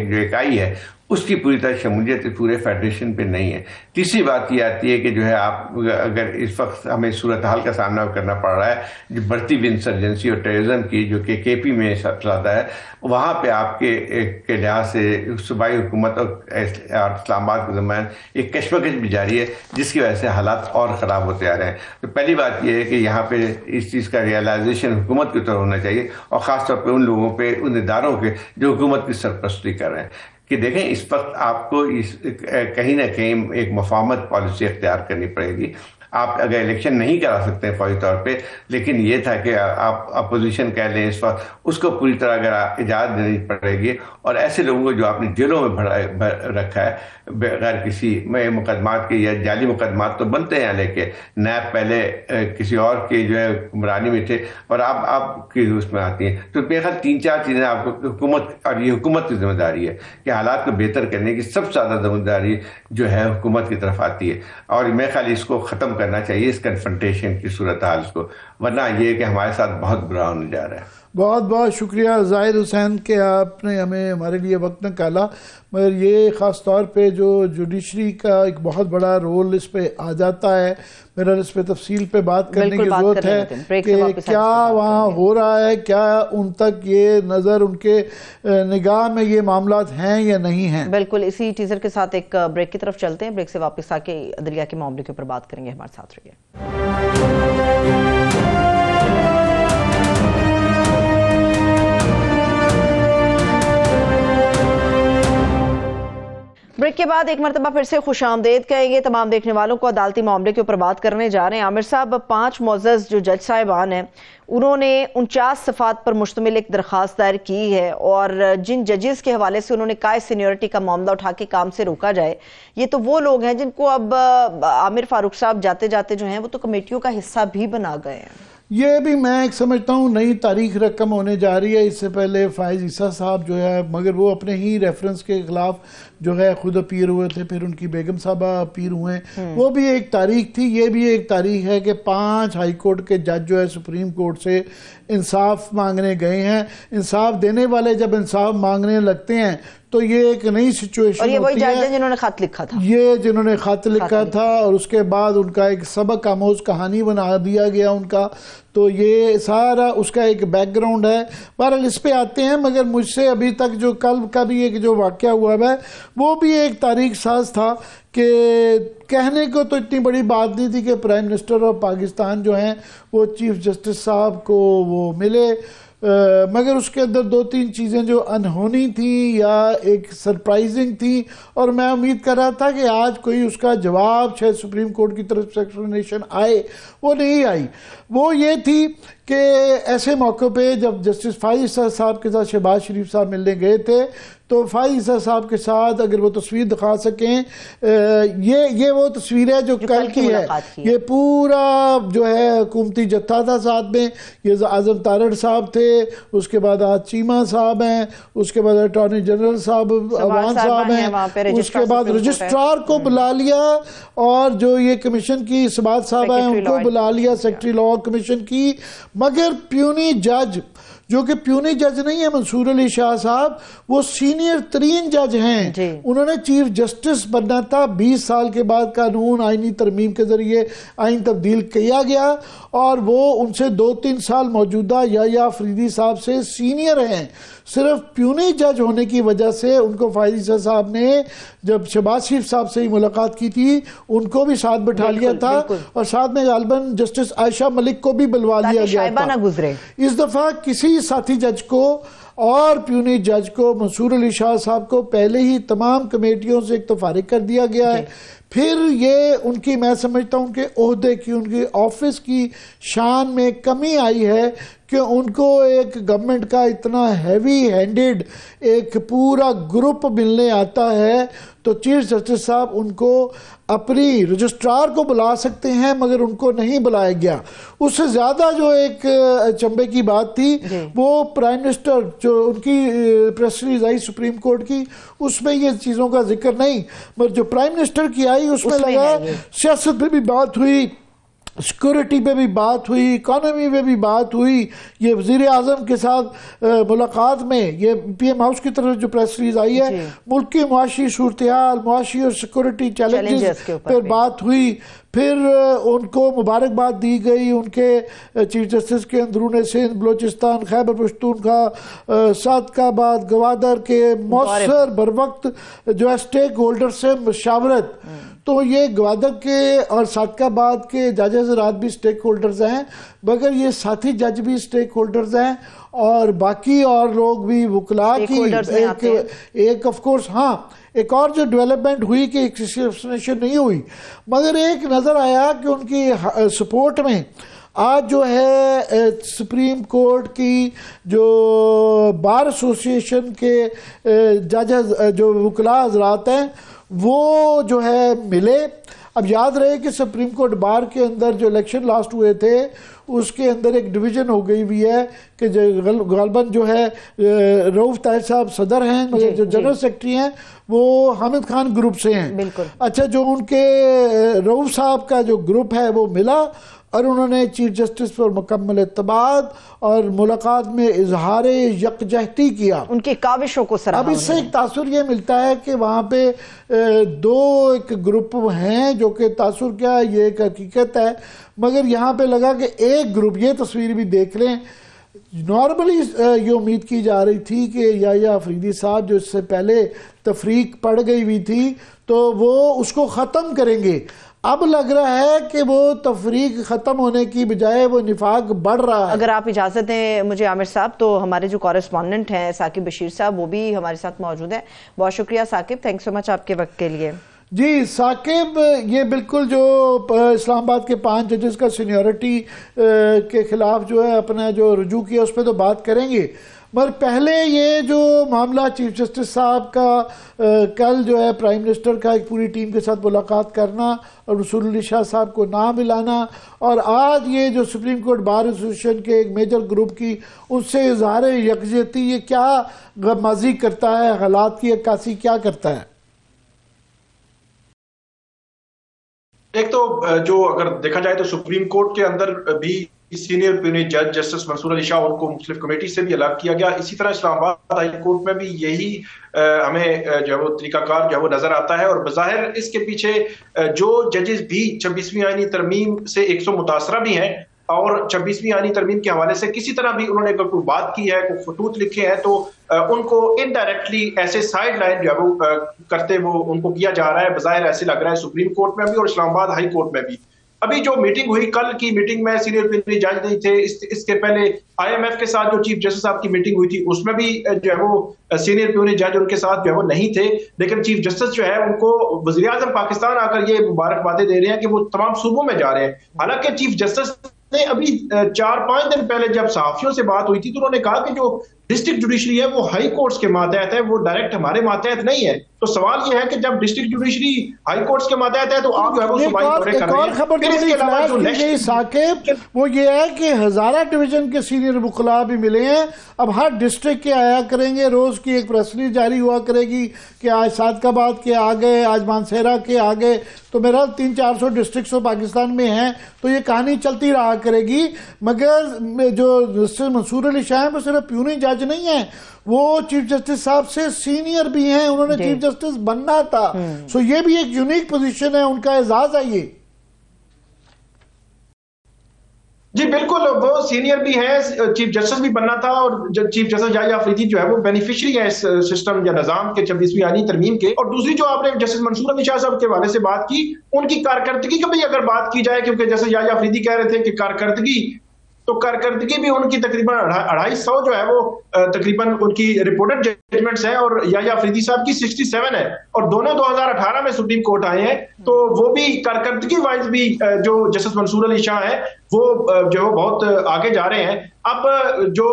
جو اکائی ہے اس کی پوری طرح شمولیت پورے فیڈریشن پہ نہیں ہے. تیسری بات یہ آتی ہے کہ جو ہے آپ اگر اس وقت ہمیں صورتحال کا سامنا کرنا پڑ رہا ہے جو بڑھتی ہوئی انسرجنسی اور ٹیررزم کی جو کہ کے پی میں سب سے زیادہ ہے, وہاں پہ آپ کے لحاظ سے صوبائی حکومت اور اسلام آباد کے درمیان ایک کشمکش بھی جاری ہے, جس کی وجہ سے حالات اور خراب ہوتے آ رہے ہیں. تو پہلی بات یہ ہے کہ یہاں پہ اس چیز کا ریئلائزیشن حکومت کی طرف ہونا چاہیے, اور خاص طور پہ ان لوگوں پہ, ان اداروں کے جو حکومت کی سرپرستی کر رہے ہیں, کہ دیکھیں اس وقت آپ کو کہیں نہ کہیں ایک مفاہمت پالیسی اختیار کرنی پڑے گی. آپ اگر الیکشن نہیں کرا سکتے فوری طور پہ, لیکن یہ تھا کہ آپ اپوزیشن کہہ لیں اس وقت, اس کو پوری طرح اگر اجازت دینی پڑے گی, اور ایسے لوگوں کو جو آپ نے جیلوں میں رکھا ہے بغیر کسی مقدمات کے, یا جعلی مقدمات تو بنتے ہیں لیکن نیب پہلے کسی اور کے جو ہے حکمرانی میں تھے اور آپ کی اس میں آتی ہیں. تو میرے خیال 3-4 چیزیں آپ کو حکومت, اور یہ حکومت کی ذمہ داری ہے کہ حالات کو بہتر کرنے کی سب سے زیادہ ذمہ داری جو ہے حکومت کی طرف آتی ہے, اور میرے خیال اس کو ختم کرنا چاہیے اس کنفرنٹیشن کی صورتحال کو, ورنہ یہ کہ ہمارے ساتھ بہت برا ہونے جا رہا ہے. بہت بہت شکریہ ظاہر حسین کہ آپ نے ہمیں ہمارے لیے وقت نکالا، مگر یہ خاص طور پہ جو جوڈیشری کا ایک بہت بڑا رول اس پہ آ جاتا ہے، میرا اس پہ تفصیل پہ بات کرنے کی ضرورت ہے کہ کیا وہاں ہو رہا ہے، کیا ان تک یہ نظر ان کے نگاہ میں یہ معاملات ہیں یا نہیں ہیں۔ بالکل، اسی ٹیزر کے ساتھ ایک بریک کی طرف چلتے ہیں، بریک سے واپس آ کے عدلیہ کے معاملے کے اوپر بات کریں گے، ہمارے ساتھ رہیے۔ بریک کے بعد ایک مرتبہ پھر سے خوش آمدید کہیں گے تمام دیکھنے والوں کو۔ عدالتی معاملے کے اوپر بات کرنے جا رہے ہیں عامر صاحب۔ 5 معزز جو جج صاحبان ہیں انہوں نے 49 صفحات پر مشتمل ایک درخواست دائر کی ہے، اور جن ججز کے حوالے سے انہوں نے کہا سینیورٹی کا معاملہ اٹھا کے کام سے روکا جائے، یہ تو وہ لوگ ہیں جن کو اب عامر فاروق صاحب جاتے جاتے جو ہیں وہ تو کمیٹیوں کا حصہ بھی بنا گئے ہیں۔ یہ بھی میں ایک سمجھتا ہوں نئی تاریخ رقم ہونے جا رہی ہے۔ اس سے پہلے فائز عیسیٰ صاحب جو ہے، مگر وہ اپنے ہی ریفرنس کے خلاف جو ہے خود اپیر ہوئے تھے، پھر ان کی بیگم صاحبہ اپیر ہوئے، وہ بھی ایک تاریخ تھی۔ یہ بھی ایک تاریخ ہے کہ 5 ہائی کورٹ کے جج جو ہے سپریم کورٹ سے انصاف مانگنے گئے ہیں۔ انصاف دینے والے جب انصاف مانگنے لگتے ہیں تو یہ ایک نئی سچویشن اور یہ وہی ہوتی ہے۔ جج ہیں جنہوں نے خط لکھا تھا، یہ جنہوں نے خط لکھا تھا، اور اس کے بعد ان کا ایک سبق آموز کہانی بنا دیا گیا ان کا، تو یہ سارا اس کا ایک بیک گراؤنڈ ہے۔ بہرحال اس پہ آتے ہیں، مگر مجھ سے ابھی تک جو کل کا بھی ایک جو واقعہ ہوا ہے وہ بھی ایک تاریخ ساز تھا کہ کہنے کو تو اتنی بڑی بات نہیں تھی کہ پرائم منسٹر آف پاکستان جو ہیں وہ چیف جسٹس صاحب کو وہ ملے، مگر اس کے اندر 2-3 چیزیں جو انہونی تھیں یا ایک سرپرائزنگ تھی، اور میں امید کر رہا تھا کہ آج کوئی اس کا جواب شاید سپریم کورٹ کی طرف سے ایکسپلینیشن آئے، وہ نہیں آئی۔ وہ یہ تھی کہ ایسے موقع پہ جب جسٹس فائز عیسیٰ صاحب کے ساتھ شہباز شریف صاحب ملنے گئے تھے تو فائز عیسیٰ صاحب کے ساتھ اگر وہ تصویر دکھا سکیں، یہ وہ تصویر ہے جو کل کی ہے۔ یہ پورا جو ہے حکومتی جتھا تھا ساتھ میں، یہ اعظم تارڑ صاحب تھے، اس کے بعد آج چیمہ صاحب ہیں، اس کے بعد اٹارنی جنرل صاحب عوان صاحب ہیں، اس کے بعد رجسٹرار کو بلا لیا، اور جو یہ کمیشن کی سبات صاحب ہیں ان کو بلا لیا، سیکرٹری لاء کمیشن کی۔ مگر پیونی جج جو کہ پیونی جج نہیں ہے منصور علی شاہ صاحب، وہ سینئر ترین جج ہیں، انہوں نے چیف جسٹس بننا تھا۔ 20 سال کے بعد قانون آئینی ترمیم کے ذریعے آئین تبدیل کیا گیا، اور وہ ان سے 2-3 سال موجودہ یا افریدی صاحب سے سینئر ہیں۔ صرف پیونی جج ہونے کی وجہ سے ان کو فائز عیسیٰ صاحب نے جب شہباز شریف صاحب سے ہی ملاقات کی تھی ان کو بھی ساتھ بٹھا لیا تھا، اور ساتھ میں غالباً جسٹس عائشہ ملک کو بھی بلوا لیا گیا تھا۔ اس دفعہ کسی ساتھی جج کو اور پیونی جج کو منصور علی شاہ صاحب کو پہلے ہی تمام کمیٹیوں سے ایک تو فارغ کر دیا گیا ہے۔ پھر یہ ان کی میں سمجھتا ہوں کہ عہدے کی، ان کی آفس کی شان میں کمی آئی ہے کہ ان کو ایک گورنمنٹ کا اتنا ہیوی ہینڈڈ ایک پورا گروپ ملنے آتا ہے، تو چیف جسٹس صاحب ان کو اپنی رجسٹرار کو بلا سکتے ہیں مگر ان کو نہیں بلایا گیا۔ اس سے زیادہ جو ایک چنبے کی بات تھی وہ پرائم منسٹر جو ان کی پریس ریلیز آئی سپریم کورٹ کی، اس میں یہ چیزوں کا ذکر نہیں، مگر جو پرائم منسٹر کی آئی اس میں لگا سیاست پہ بھی بات ہوئی، سیکورٹی پہ بھی بات ہوئی، اکانومی پہ بھی بات ہوئی۔ یہ وزیر اعظم کے ساتھ ملاقات میں یہ پی ایم ہاؤس کی طرف جو پریس ریلیز آئی ہے، ملک کی معاشی صورتحال، معاشی اور سیکورٹی چیلنجز پر بات ہوئی۔ پھر ان کو مبارکباد دی گئی ان کے چیف جسٹس کے اندرون سندھ، بلوچستان، خیبر پختونخوا، صادقآباد، گوادر کے مؤثر بروقت جو ہے سٹیک ہولڈر سے مشاورت۔ تو یہ گوادر کے اور صادقآباد کے جج حضرات بھی سٹیک ہولڈرز ہیں، مگر یہ ساتھی جج بھی سٹیک ہولڈرز ہیں، اور باقی اور لوگ بھی وکلاء کی ایک آف کورس ہاں ایک اور جو ڈیولپمنٹ ہوئی کہ ایکسپلینیشن نہیں ہوئی، مگر ایک نظر آیا کہ ان کی سپورٹ میں آج جو ہے سپریم کورٹ کی جو بار ایسوسیشن کے ججز جو وکلاء حضرات ہیں وہ جو ہے ملے۔ اب یاد رہے کہ سپریم کورٹ بار کے اندر جو الیکشن لاسٹ ہوئے تھے اس کے اندر ایک ڈویژن ہو گئی ہوئی ہے کہ غالباً جو ہے رؤف طاہر صاحب صدر ہیں، جو جنرل سیکرٹری ہیں وہ حامد خان گروپ سے ہیں۔ اچھا، جو ان کے رؤف صاحب کا جو گروپ ہے وہ ملا اور انہوں نے چیف جسٹس پر مکمل اعتماد اور ملاقات میں اظہار یکجہتی کیا. ان کی کاوشوں کو سراہا. اب اس سے ایک تاثر یہ ملتا ہے کہ وہاں پہ دو ایک گروپ ہیں جو کہ تاثر کیا یہ ایک حقیقت ہے، مگر یہاں پہ لگا کہ ایک گروپ، یہ تصویر بھی دیکھ لیں، نارملی یہ امید کی جا رہی تھی کہ یحییٰ آفریدی صاحب جو اس سے پہلے تفریق پڑ گئی ہوئی تھی تو وہ اس کو ختم کریں گے. اب لگ رہا ہے کہ وہ تفریق ختم ہونے کی بجائے وہ نفاق بڑھ رہا ہے. اگر آپ اجازت دیں مجھے عامر صاحب، تو ہمارے جو کورسپونڈنٹ ہیں ثاقب بشیر صاحب وہ بھی ہمارے ساتھ موجود ہیں. بہت شکریہ ثاقب، تھینک سو مچ آپ کے وقت کے لیے. جی ثاقب، یہ بالکل جو اسلام آباد کے 5 ججز کا سینیورٹی کے خلاف جو ہے اپنا جو رجوع کیا اس پہ تو بات کریں گے، مگر پہلے یہ جو معاملہ چیف جسٹس صاحب کا کل جو ہے پرائم منسٹر کا ایک پوری ٹیم کے ساتھ ملاقات کرنا اور رسول علی شاہ صاحب کو نہ ملانا، اور آج یہ جو سپریم کورٹ بار ایسوسیشن کے ایک میجر گروپ کی ان سے اظہار یکجہتی، یہ کیا غمازی کرتا ہے، حالات کی عکاسی کیا کرتا ہے؟ ایک تو جو اگر دیکھا جائے تو سپریم کورٹ کے اندر بھی سینئر پیونی جج جسٹس منصور علی شاہ ان کو مختلف کمیٹی سے بھی الگ کیا گیا. اسی طرح اسلام آباد ہائی کورٹ میں بھی یہی ہمیں جو ہے وہ طریقہ کار جو ہے وہ نظر آتا ہے، اور بظاہر اس کے پیچھے جو ججز بھی 26ویں آئینی ترمیم سے 100 متاثرہ بھی ہیں اور 26ویں آئینی ترمیم کے حوالے سے کسی طرح بھی انہوں نے اگر کوئی بات کی ہے، کوئی خطوط لکھے ہیں، تو ان کو انڈائریکٹلی ایسے سائیڈ لائن جو ہے وہ کرتے وہ ان کو کیا جا رہا ہے. بظاہر ایسے لگ رہا ہے سپریم کورٹ میں بھی اور اسلام آباد ہائی کورٹ میں بھی. ابھی جو میٹنگ ہوئی، کل کی میٹنگ میں سینئر پیونی جج نہیں تھے، اس کے پہلے IMF کے ساتھ جو چیف جسٹس صاحب کی میٹنگ ہوئی تھی اس میں بھی جو ہے وہ سینئر پیونی جج ان کے ساتھ جو ہے وہ نہیں تھے، لیکن چیف جسٹس جو ہے ان کو وزیر اعظم پاکستان آ کر یہ مبارکبادیں دے رہے ہیں کہ وہ تمام صوبوں میں جا رہے ہیں. حالانکہ چیف جسٹس نے ابھی 4-5 دن پہلے جب صحافیوں سے بات ہوئی تھی تو انہوں نے کہا کہ جو ڈسٹرکٹ جوڈیشری ہے وہ ہائی کورٹس کے ماتحت ہے، وہ ڈائریکٹ ہمارے ماتحت نہیں ہے. تو سوال یہ ہے کہ جب ڈسٹرکٹ جوڈیشری ہائی کورٹس کے ماتحت ہے تو آپ جو ہے وہ صوبائی دورے کر رہے ہیں. پھر اس کے علاوہ جو نیکسٹ ثاقب وہ یہ ہے کہ ہزارہ ڈویژن کے سینئر وکلاء بھی ملے ہیں. اب ہر ڈسٹرکٹ کے آیا کریں گے، روز کی ایک پریس ریلیز جاری ہوا کرے گی کہ آج صادقآباد کے آ گئے، آج مانسہرہ کے آ گئے، تو میرا 300-400 ڈسٹرکٹس تو پاکستان میں ہیں، تو یہ کہانی چلتی رہا کرے گی. مگر جو جسٹس منصور علی شاہ ہیں وہ صرف پیونی جج نہیں ہیں، وہ چیف جسٹس صاحب سے سینئر بھی ہیں، انہوں نے چیف جسٹس بننا تھا. سو یہ بھی ایک یونیک پوزیشن ہے، ان کا اعزاز ہے یہ. جی بالکل، وہ سینئر بھی ہیں، چیف جسٹس بھی بننا تھا، اور چیف جسٹس یحییٰ آفریدی جو ہے وہ بینیفیشری ہے اس سسٹم یا نظام کے 26ویں آئینی ترمیم کے. اور دوسری جو آپ نے جسٹس منصور علی شاہ صاحب کے حوالے سے بات کی، ان کی کارکردگی کی بھی اگر بات کی جائے، کیونکہ جیسے یحییٰ آفریدی کہہ رہے تھے کہ کارکردگی بھی ان کی تقریباً 250 جو ہے وہ تقریباً ان کی رپورٹڈ ججمنٹس ہیں، اور یحییٰ آفریدی صاحب کی 67 ہے، اور دونوں 2018 میں سپریم کورٹ آئے ہیں. تو وہ بھی کارکردگی وائز بھی جو جسٹس منصور علی شاہ ہے وہ جو بہت آگے جا رہے ہیں. اب جو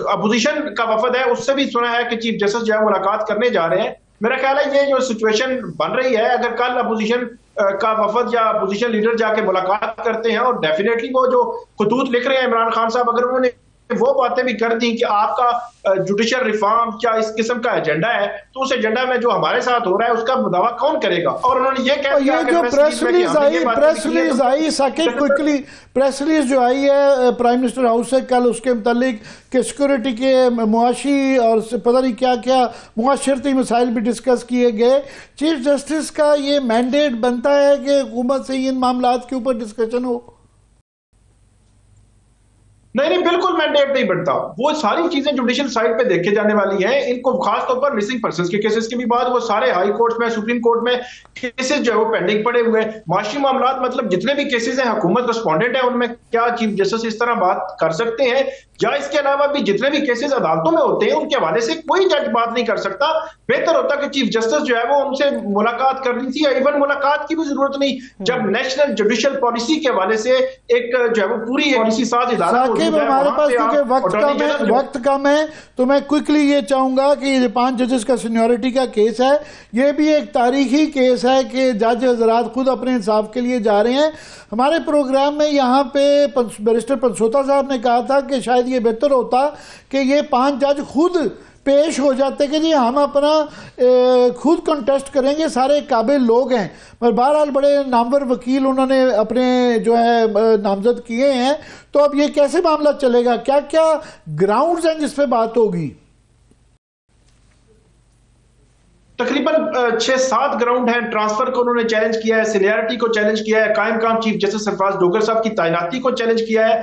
اپوزیشن کا وفد ہے اس سے بھی سنا ہے کہ چیف جسٹس جو ہے ملاقات کرنے جا رہے ہیں. میرا خیال ہے یہ جو سچویشن بن رہی ہے، اگر کل اپوزیشن کا وفد یا اپوزیشن لیڈر جا کے ملاقات کرتے ہیں اور ڈیفینیٹلی وہ جو خطوط لکھ رہے ہیں عمران خان صاحب، اگر انہوں نے وہ باتیں بھی کر دی کہ آپ کا جوڈیشل ریفارم کیا اس قسم کا ایجنڈا ہے، تو اس ایجنڈا میں جو ہمارے ساتھ ہو رہا ہے اس کا دعویٰ کون کرے گا. اور انہوں نے یہ کہہ دیا یہ جو پریس ریلیز آئی ثاقب کوئکلی پریس ریلیز جو آئی ہے پرائم منسٹر ہاؤس سے کل، اس کے متعلق کہ سیکورٹی کے معاشی اور پتہ نہیں کیا کیا معاشرتی مسائل بھی ڈسکس کیے گئے. چیف جسٹس کا یہ مینڈیٹ بنتا ہے کہ حکومت سے ان معاملات کے اوپر ڈسکشن ہو؟ نہیں بالکل مینڈیٹ نہیں بنتا. وہ ساری چیزیں جوڈیشل سائٹ پہ دیکھے جانے والی ہیں. ان کو خاص طور پر مسنگ پرسنز کے کیسز کے بھی بعد وہ سارے ہائی کورٹس میں، سپریم کورٹ میں کیسز جو ہے وہ پینڈنگ پڑے ہوئے ہیں. معاشی معاملات مطلب جتنے بھی کیسز ہیں حکومت رسپونڈنٹ ہے، ان میں کیا چیف جسٹس اس طرح بات کر سکتے ہیں؟ یا اس کے علاوہ بھی جتنے بھی کیسز عدالتوں میں ہوتے ہیں ان کے حوالے سے کوئی جج بات نہیں کر سکتا. بہتر ہوتا کہ چیف جسٹس جو ہے وہ ان سے ملاقات کرنی تھی، ایون ملاقات کی بھی ضرورت نہیں جب نیشنل جوڈیشل پالیسی کے حوالے سے ایک جو ہے وہ پوری پالیسی ساز ادارہ موجود ہے. ہمارے پاس کیونکہ وقت کم ہے تو میں کوئکلی یہ چاہوں گا کہ یہ 5 ججز کا سینیورٹی کا کیس ہے، یہ بھی ایک تاریخی کیس ہے کہ جج حضرات خود اپنے انصاف کے لیے جا رہے ہیں. ہمارے پروگرام میں یہاں پہ بیرسٹر پنسوتا صاحب نے کہا تھا کہ شاید یہ بہتر ہوتا کہ یہ 5 جج خود پیش ہو جاتے کہ جی ہم اپنا خود کنٹیسٹ کریں گے، سارے قابل لوگ ہیں، مگر بہرحال بڑے نامور وکیل انہوں نے اپنے جو ہے نامزد کیے ہیں، تو اب یہ کیسے معاملہ چلے گا؟ کیا کیا گراؤنڈز ہیں جس پہ بات ہوگی؟ تقریباً 6-7 گراؤنڈ ہیں. ٹرانسفر کو انہوں نے چیلنج کیا ہے، سینیئرٹی کو چیلنج کیا ہے، قائم مقام چیف جسٹس سرفراز ڈوگر صاحب کی تعیناتی کو چیلنج کیا ہے،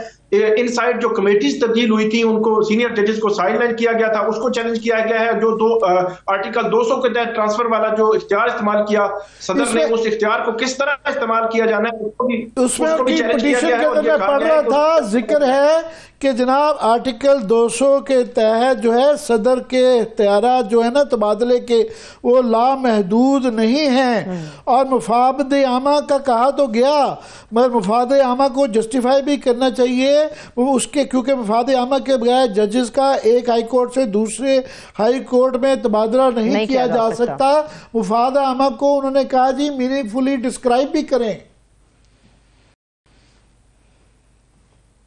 ان سائڈ جو کمیٹیز تبدیل ہوئی تھیں ان کو سینئر ججز کو سائڈ لائن کیا گیا تھا، اس کو چیلنج کیا گیا ہے. جو آرٹیکل 200 کے تحت ٹرانسفر والا جو اختیار استعمال کیا صدر نے، اس اختیار کو کس طرح استعمال کیا جانا ہے اس میں پٹیشن کے اندر میں پڑھ رہا تھا، ذکر ہے کہ جناب آرٹیکل 200 کے تحت جو ہے صدر کے اختیارات جو ہے نا تبادلے کے، وہ لامحدود نہیں ہیں، اور مفاد عامہ کا کہا تو گیا، مگر مفاد عامہ کو جسٹیفائی بھی کرنا چاہیے اس کے، کیونکہ مفاد عامہ کے بغیر ججز کا ایک ہائی کورٹ سے دوسرے ہائی کورٹ میں تبادلہ نہیں کیا جا سکتا. مفاد عامہ کو انہوں نے کہا جی میننگ فلی ڈسکرائب بھی کریں.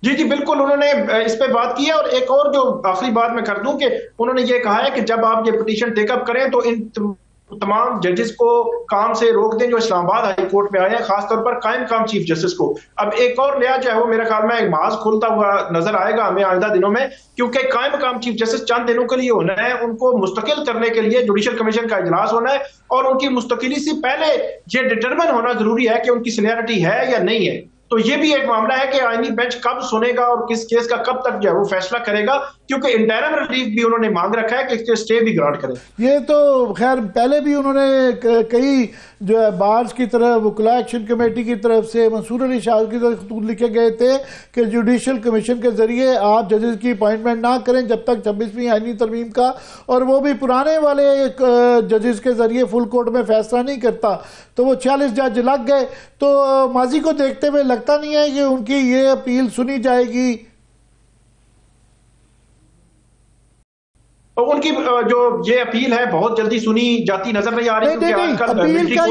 جی بالکل انہوں نے اس پہ بات کی ہے. اور ایک اور جو آخری بات میں کر دوں کہ انہوں نے یہ کہا ہے کہ جب آپ یہ پٹیشن ٹیک اپ کریں تو ان تمام ججز کو کام سے روک دیں جو اسلام آباد ہائی کورٹ میں آئے ہیں، خاص طور پر قائم مقام چیف جسٹس کو. اب ایک اور نیا جو ہے وہ میرے خیال میں ایک محاذ کھلتا ہوا نظر آئے گا ہمیں آئندہ دنوں میں، کیونکہ قائم مقام چیف جسٹس چند دنوں کے لیے ہونا ہے، ان کو مستقل کرنے کے لیے جوڈیشل کمیشن کا اجلاس ہونا ہے، اور ان کی مستقلی سے پہلے یہ ڈٹرمن ہونا ضروری ہے کہ ان کی سینیئرٹی ہے یا نہیں ہے. تو یہ بھی ایک معاملہ ہے کہ آئینی بینچ کب سنے گا اور کس کیس کا کب تک جو ہے وہ فیصلہ کرے گا، کیونکہ انٹرم ریلیف بھی انہوں نے مانگ رکھا ہے کہ اسٹے بھی گرانٹ کریں. یہ تو خیر پہلے بھی انہوں نے کئی جو ہے بارز کی طرف، وکلاء ایکشن کمیٹی کی طرف سے، منصور علی شاہ کی طرف خطوط لکھے گئے تھے کہ جوڈیشل کمیشن کے ذریعے آپ ججز کی اپوائنٹمنٹ نہ کریں جب تک 26ویں آئینی ترمیم کا، اور وہ بھی پرانے والے ججز کے ذریعے فل کورٹ میں فیصلہ نہیں کرتا، تو وہ 46 جج لگ گئے. تو ماضی کو دیکھتے ہوئے لگتا نہیں ہے کہ ان کی یہ اپیل سنی جائے گی. ان کی جو یہ اپیل ہے بہت جلدی سنی جاتی نظر نہیں آ رہی. اپیل کا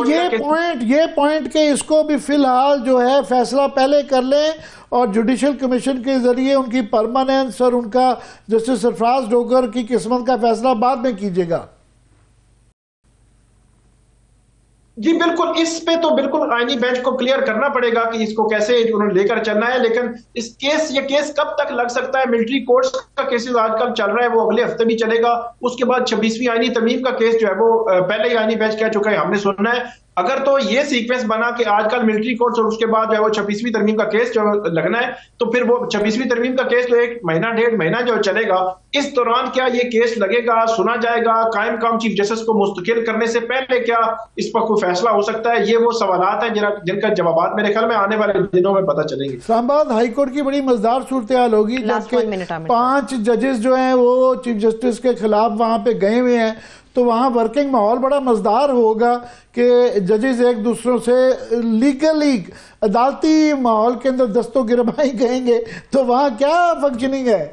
یہ پوائنٹ کہ اس کو بھی فی الحال جو ہے فیصلہ پہلے کر لیں، اور جوڈیشل کمیشن کے ذریعے ان کی پرماننس اور ان کا جسٹس سرفراز ڈوگر کی قسمت کا فیصلہ بعد میں کیجیے گا. جی بالکل، اس پہ تو بالکل آئینی بینچ کو کلیئر کرنا پڑے گا کہ اس کو کیسے انہوں نے لے کر چلنا ہے. لیکن یہ کیس کب تک لگ سکتا ہے؟ ملٹری کورٹس کا کیسز آج کل چل رہا ہے، وہ اگلے ہفتے بھی چلے گا. اس کے بعد 26ویں آئینی ترمیم کا کیس جو ہے وہ پہلے ہی آئینی بینچ کہہ چکا ہے ہم نے سننا ہے. اگر تو یہ سیکوینس بنا کہ آج کل ملٹری کورٹس اور اس کے بعد جو ہے وہ 26ویں ترمیم کا کیس جو لگنا ہے، تو پھر وہ 26ویں ترمیم کا کیس جو 1 مہینہ 1.5 مہینہ جو چلے گا، اس دوران کیا یہ کیس لگے گا، سنا جائے گا؟ قائم مقام چیف جسٹس کو مستقل کرنے سے پہلے کیا اس پر کوئی فیصلہ ہو سکتا ہے؟ یہ وہ سوالات ہیں جن کا جوابات میرے خیال میں آنے والے دنوں میں پتہ چلیں گے. اسلام آباد ہائی کورٹ کی بڑی مزدار صورتحال ہوگی، جبکہ 5 ججز جو ہیں وہ چیف جسٹس کے خلاف وہاں پہ گئے ہوئے ہیں، تو وہاں ورکنگ ماحول بڑا مزدار ہوگا کہ ججز ایک دوسروں سے لیگلی عدالتی ماحول کے اندر دست و گربائی کہیں گے، تو وہاں کیا فنکشننگ ہے؟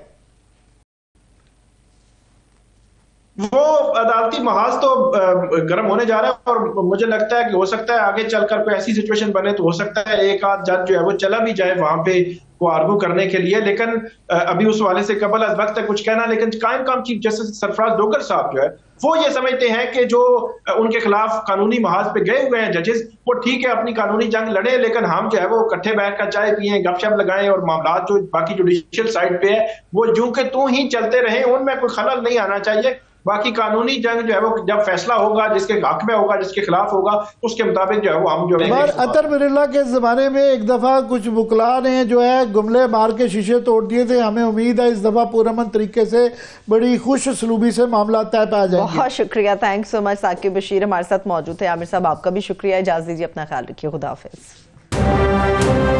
وہ عدالتی محاذ تو گرم ہونے جا رہا ہے، اور مجھے لگتا ہے کہ ہو سکتا ہے آگے چل کر کوئی ایسی سچویشن بنے تو ہو سکتا ہے ایک آدھ جج جو ہے وہ چلا بھی جائے وہاں پہ کو آرگو کرنے کے لیے. لیکن ابھی اس والے سے قبل از وقت کچھ کہنا. لیکن قائم مقام چیف جسٹس سرفراز ڈوگر صاحب جو ہے وہ یہ سمجھتے ہیں کہ جو ان کے خلاف قانونی محاذ پہ گئے ہوئے ہیں ججز، وہ ٹھیک ہے اپنی قانونی جنگ لڑے، لیکن ہم جو ہے وہ اکٹھے بیٹھ کر چائے پیئیں، گپ شپ لگائیں، اور معاملات جو باقی جوڈیشل سائڈ پہ ہے وہ جو کہ تو ہی چلتے رہیں، ان میں کوئی خلل نہیں آنا چاہیے. باقی قانونی جنگ جو ہے وہ جب فیصلہ ہوگا، جس کے حق میں ہوگا، جس کے خلاف ہوگا، اس کے مطابق جو ہے وہ ہم جو ہے. اطہر مراللہ کے زمانے میں ایک دفعہ کچھ وکلاء نے جو ہے گملے مار کے شیشے توڑ دیے تھے. ہمیں امید ہے اس دفعہ پرامن طریقے سے بڑی خوش اسلوبی سے معاملات طے پا جائیں گے. بہت شکریہ، تھینکس سو مچ. ثاقب بشیر ہمارے ساتھ موجود تھے. عامر صاحب آپ کا بھی شکریہ. اجازت دیجیے، اپنا خیال رکھیے. خدا حافظ.